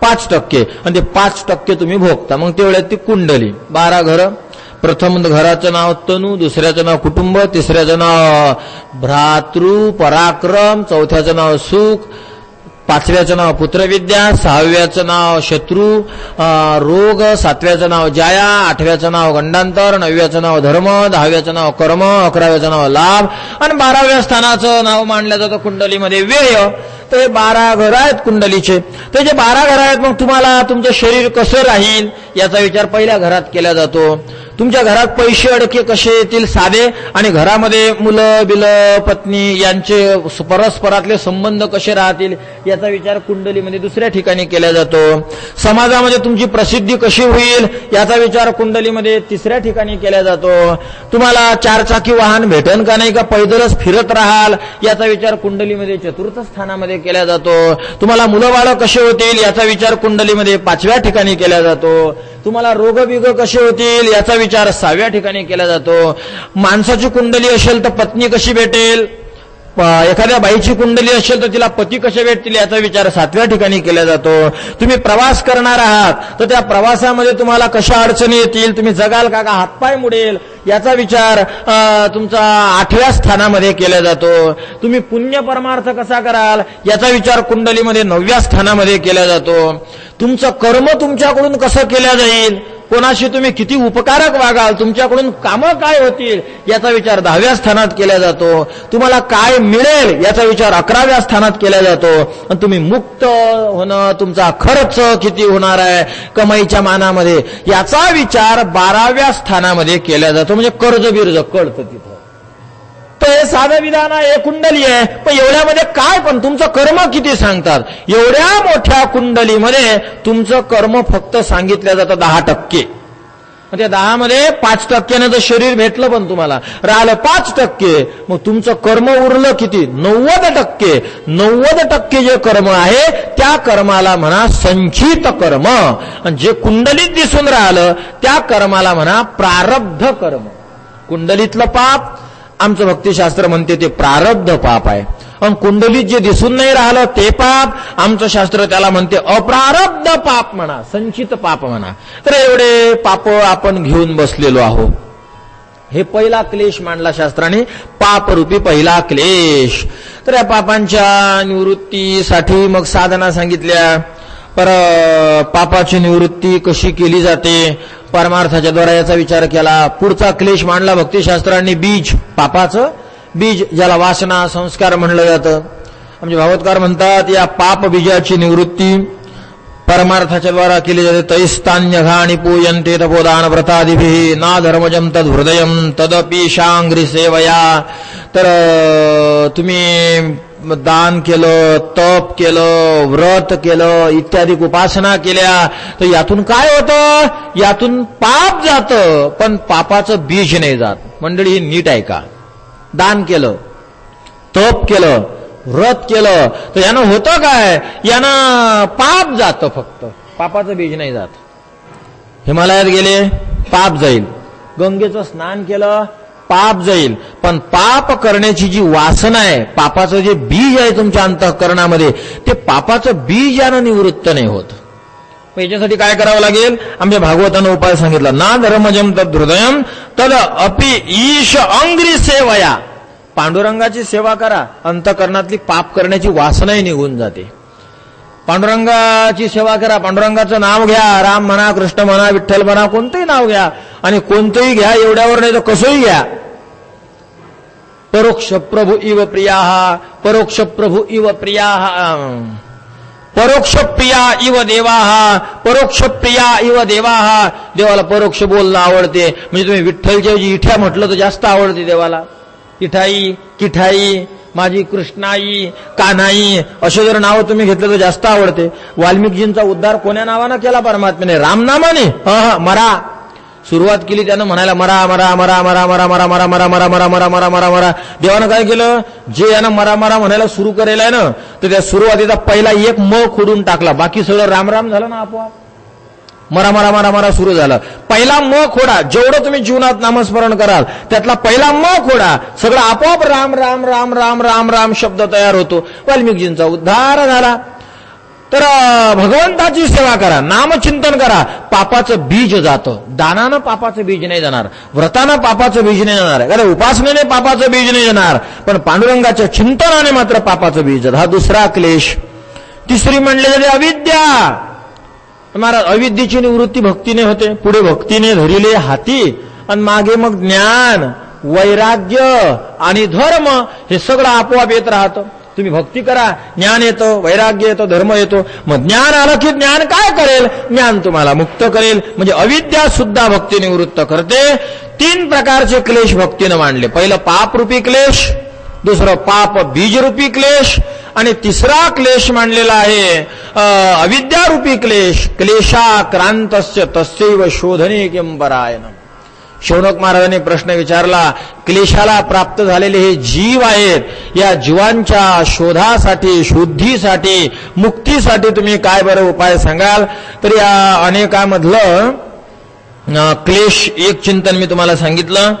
A: 5%. आणि ते 5% तुम्ही भोगता. मग तेवढ्यात ती कुंडली. 12 घरं. प्रथम घराचं नाव तनू, दुसऱ्याचं नाव कुटुंब, तिसऱ्याचं नाव भ्रातृ पराक्रम, चौथ्याचं नाव सुख, 5व्याचं नाव पुत्रविद्या, 6व्याचं नाव शत्रू रोग, 7व्याचं नाव जाया, 8व्याचं नाव गंडांतर, 9व्याचं नाव धर्म, 10व्याचं नाव कर्म, 11व्याचं नाव लाभ, आणि 12व्या स्थानाचं नाव मानलं जातं कुंडलीमध्ये व्यय. तर हे 12 घर आहेत कुंडलीचे. तर जे 12 घर आहेत, मग तुम्हाला तुमचं शरीर कसं राहील याचा विचार पहिल्या घरात केला जातो. तुमच्या घरात पैसे अडके कसे येतील साधे, आणि घरामध्ये मुलं बिलं पत्नी यांचे परस्परातले संबंध कसे राहतील याचा विचार कुंडलीमध्ये दुसऱ्या ठिकाणी केला जातो. समाजामध्ये तुमची प्रसिद्धी कशी होईल याचा विचार कुंडलीमध्ये तिसऱ्या ठिकाणी केला जातो. तुम्हाला चारचाकी वाहन भेटेल का नाही, का पैदलच फिरत राहाल याचा विचार कुंडलीमध्ये चतुर्थ स्थानामध्ये केला जातो. तुम्हाला मुलं बाळ कसे होतील याचा विचार कुंडलीमध्ये पाचव्या ठिकाणी केला जातो. तुम्हाला रोगबिग कसे होतील याचा विचार सहाव्या ठिकाणी केला जातो. माणसाची कुंडली असेल तर पत्नी कशी भेटेल, एखाद्या बाईची कुंडली असेल तर तिला पती कसे भेटतील याचा विचार सातव्या ठिकाणी केला जातो. तुम्ही प्रवास करणार आहात तर त्या प्रवासामध्ये तुम्हाला कशा अडचणी येतील, तुम्ही जगाल का हातपाय मुडेल याचा विचार तुमचा आठव्या स्थानामध्ये केला जातो. तुम्ही पुण्य परमार्थ कसा कराल याचा विचार कुंडलीमध्ये नवव्या स्थानामध्ये केला जातो. तुमचं कर्म तुमच्याकडून कसं केलं जाईल, कोणाशी तुम्ही किती उपकारक वागाल, तुमच्याकडून कामं काय होतील याचा विचार 10व्या स्थानात केला जातो. तुम्हाला काय मिळेल याचा विचार 11व्या स्थानात केला जातो. आणि तुम्ही मुक्त होणं, तुमचा खर्च किती होणार आहे कमाईच्या मानामध्ये याचा विचार 12व्या स्थानामध्ये केला जातो. म्हणजे कर्ज बिर्ज कळतं तिथं. तर हे साधं विधान आहे, कुंडली आहे, पण एवढ्यामध्ये काय, पण तुमचं कर्म किती सांगतात. एवढ्या मोठ्या कुंडलीमध्ये तुमचं कर्म फक्त सांगितलं जातं 10%. त्या 10 मध्ये 5% जर शरीर भेटलं पण तुम्हाला राहिलं 5%, मग तुमचं कर्म उरलं किती, 90%. 90% जे कर्म आहे त्या कर्माला म्हणा संचित कर्म, आणि जे कुंडलीत दिसून राहिलं त्या कर्माला म्हणा प्रारब्ध कर्म. कुंडलीतलं पाप आमचं भक्तिशास्त्र म्हणते ते प्रारब्ध पाप आहे, आणि कुंडलीत जे दिसून नाही राहिलं ते पाप आमचं शास्त्र त्याला म्हणते अप्रारब्ध पाप म्हणा, संचित पाप म्हणा. तर एवढे पाप आपण घेऊन बसलेलो आहोत. हे पहिला क्लेश मांडला शास्त्राने, पापरूपी पहिला क्लेश. तर या पापांच्या निवृत्तीसाठी मग साधना सांगितल्या. पर पापाची निवृत्ती कशी केली जाते, परमार्थाच्या द्वारा याचा विचार केला. पुढचा क्लेश मांडला भक्तिशास्त्रांनी, बीज, पापाचं बीज, ज्याला वासना संस्कार म्हणलं जातं. आमचे भागवतकार म्हणतात या पाप बीजाची निवृत्ती परमार्थाच्या द्वारा केली जाते. तैस्तान्य घाणी पूयन्ते तपोदान व्रतादिभिः ना धर्मजम तद हृदयम तदपि शांग्री सेवया. तर तुम्ही दान केलं, तप केलं, व्रत केलं, इत्यादी उपासना केल्या तर यातून काय होतं, यातून पाप जातं पण पापाचं बीज नाही जात. मंडळी ही नीट आहे का, दान केलं, तप केलं, व्रत केलं तर यानं होतं काय, यानं पाप जातं फक्त, पापाचं बीज नाही जात. हिमालयात गेले पाप जाईल, गंगेचं स्नान केलं पाप जाईल, पण पाप करण्याची जी वासना आहे, पापाचं जे बीज आहे तुमच्या अंतःकरणामध्ये ते पापाचं बीज यानं निवृत्त नाही होत. याच्यासाठी काय करावं लागेल, आमच्या भागवतानं उपाय सांगितला. ना धर्मजम तद हृदयम तद अपि ईश अंग्री सेवया. पांडुरंगाची सेवा करा, अंतःकरणातली पाप करण्याची वासनाही निघून जाते. पांडुरंगाची सेवा करा, पांडुरंगाचं नाव घ्या, राम म्हणा, कृष्ण म्हणा, विठ्ठल म्हणा, कोणतंही नाव घ्या, आणि कोणतंही घ्या, एवढ्यावर नाही तर कसंही घ्या. परोक्ष प्रभू इव प्रियाः, परोक्ष प्रभू इव प्रियाः, परोक्ष प्रिया इव देवाः, परोक्ष प्रिया इव देवाः. देवाला परोक्ष बोलणं आवडते, म्हणजे तुम्ही विठ्ठलच्या इठ्या म्हटलं तर जास्त आवडते देवाला. इठाई, किठाई, माझी कृष्णाई, कान्हाई असे जर नाव तुम्ही घेतलं तर जास्त आवडते. वाल्मिकीजींचा उद्धार कोण्या नावानं केला परमात्म्याने, रामनामाने. मरा सुरुवात केली त्यानं म्हणायला, मरा मरा मरा मरा मरा मरा मरा मरा मरा मरा मरा मरा मरा मरा. देवानं काय केलं, जे यानं मरा मरा म्हणायला सुरू करेल आहे ना, तर त्या सुरुवातीचा पहिला एक म खोडून टाकला, बाकी सगळं राम राम झालं ना आपोआप. मरा मरा मरा मरा सुरू झालं. पहिला म खोडा, जेवढं तुम्ही जीवनात नामस्मरण कराल त्यातला पहिला म खोडा, सगळं आपोआप राम राम राम राम राम राम शब्द तयार होतो. वाल्मिकीजींचा उद्धार झाला. तर भगवंताची सेवा करा, नामचिंतन करा, पापाचं बीज जातं. दानानं पापाचं बीज नाही जाणार, व्रतानं पापाचं बीज नाही जाणार, कारण उपासनेने पापाचं बीज नाही जाणार, पण पांडुरंगाच्या चिंतनाने मात्र पापाचं बीज जातं. हा दुसरा क्लेश. तिसरी म्हणले जाते अविद्या. महाराज अविद्येची निवृत्ती भक्तीने होते, पुढे भक्तीने धरिले हाती, आणि मागे मग ज्ञान, वैराग्य आणि धर्म हे सगळं आपोआप येत राहतं. तुम्ही भक्ती करा, ज्ञान येतं, वैराग्य येतं, धर्म येतो. मग ज्ञान आलं की ज्ञान काय करेल? ज्ञान तुम्हाला मुक्त करेल. म्हणजे अविद्या सुद्धा भक्ती निवृत्त करते. 3 प्रकारचे क्लेश भक्तीनं मांडले. पहिलं पापरूपी क्लेश, दुसरं पाप बीजरूपी क्लेश, आणि तिसरा क्लेश मांडलेला आहे अविद्यारूपी क्लेश. क्लेशाक्रांतस्य तस्यैव शोधने किं परायणम्. शौनक महाराजांनी प्रश्न विचारला, क्लेशाला प्राप्त झालेले हे जीव आहेत, या जीवांच्या शोधासाठी, शुद्धीसाठी, मुक्तीसाठी तुम्ही काय बरं उपाय सांगाल? तर या अनेकामधलं क्लेश एक चिंतन मी तुम्हाला सांगितलं.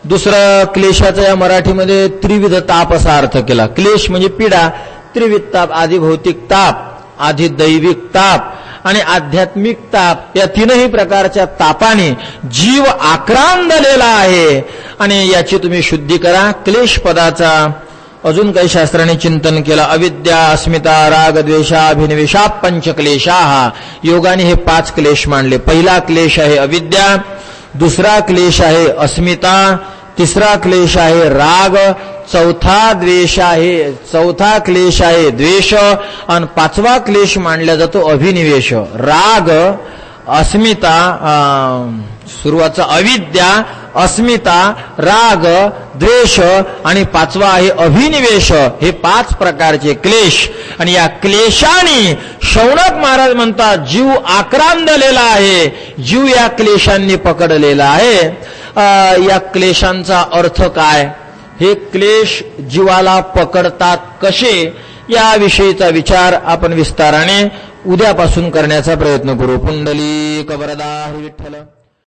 A: दुसरं क्लेशाचा या मराठीमध्ये त्रिविध ताप असा अर्थ केला. क्लेश म्हणजे पीडा, त्रिविध ताप, आधी भौतिक ताप, आधी दैविक ताप आणि आध्यात्मिक ताप. या 3ही प्रकारच्या तापाने जीव आक्रांदलेला आहे आणि याची तुम्ही शुद्धी करा. क्लेश पदाचा अजून काही शास्त्राने चिंतन केलं. अविद्या, अस्मिता, राग, द्वेषा, अभिनिवेशा, पंचक्लेशा. योगाने हे 5 क्लेश मांडले. पहिला क्लेश आहे अविद्या, दुसरा क्लेश आहे अस्मिता, तिसरा क्लेश आहे राग, चौथा क्लेश आहे द्वेष, आणि 5वा क्लेश मांडला जातो अभिनिवेश. राग, अस्मिता, सुरुवातचा अविद्या, अस्मिता, राग, द्वेष आणि 5वा आहे अभिनिवेश. हे 5 प्रकारचे क्लेश. आणि या क्लेशाने शौनक महाराज म्हणतात जीव आक्रांदलेला आहे, जीव या क्लेशांनी पकडलेला आहे. या क्लेशांचा अर्थ काय? हे क्लेश जीवाला पकडतात कसे, याविषयीचा विचार आपण विस्ताराने उद्यापासून करण्याचा प्रयत्न करू. पुंडलिक वरदा हरी विठ्ठल.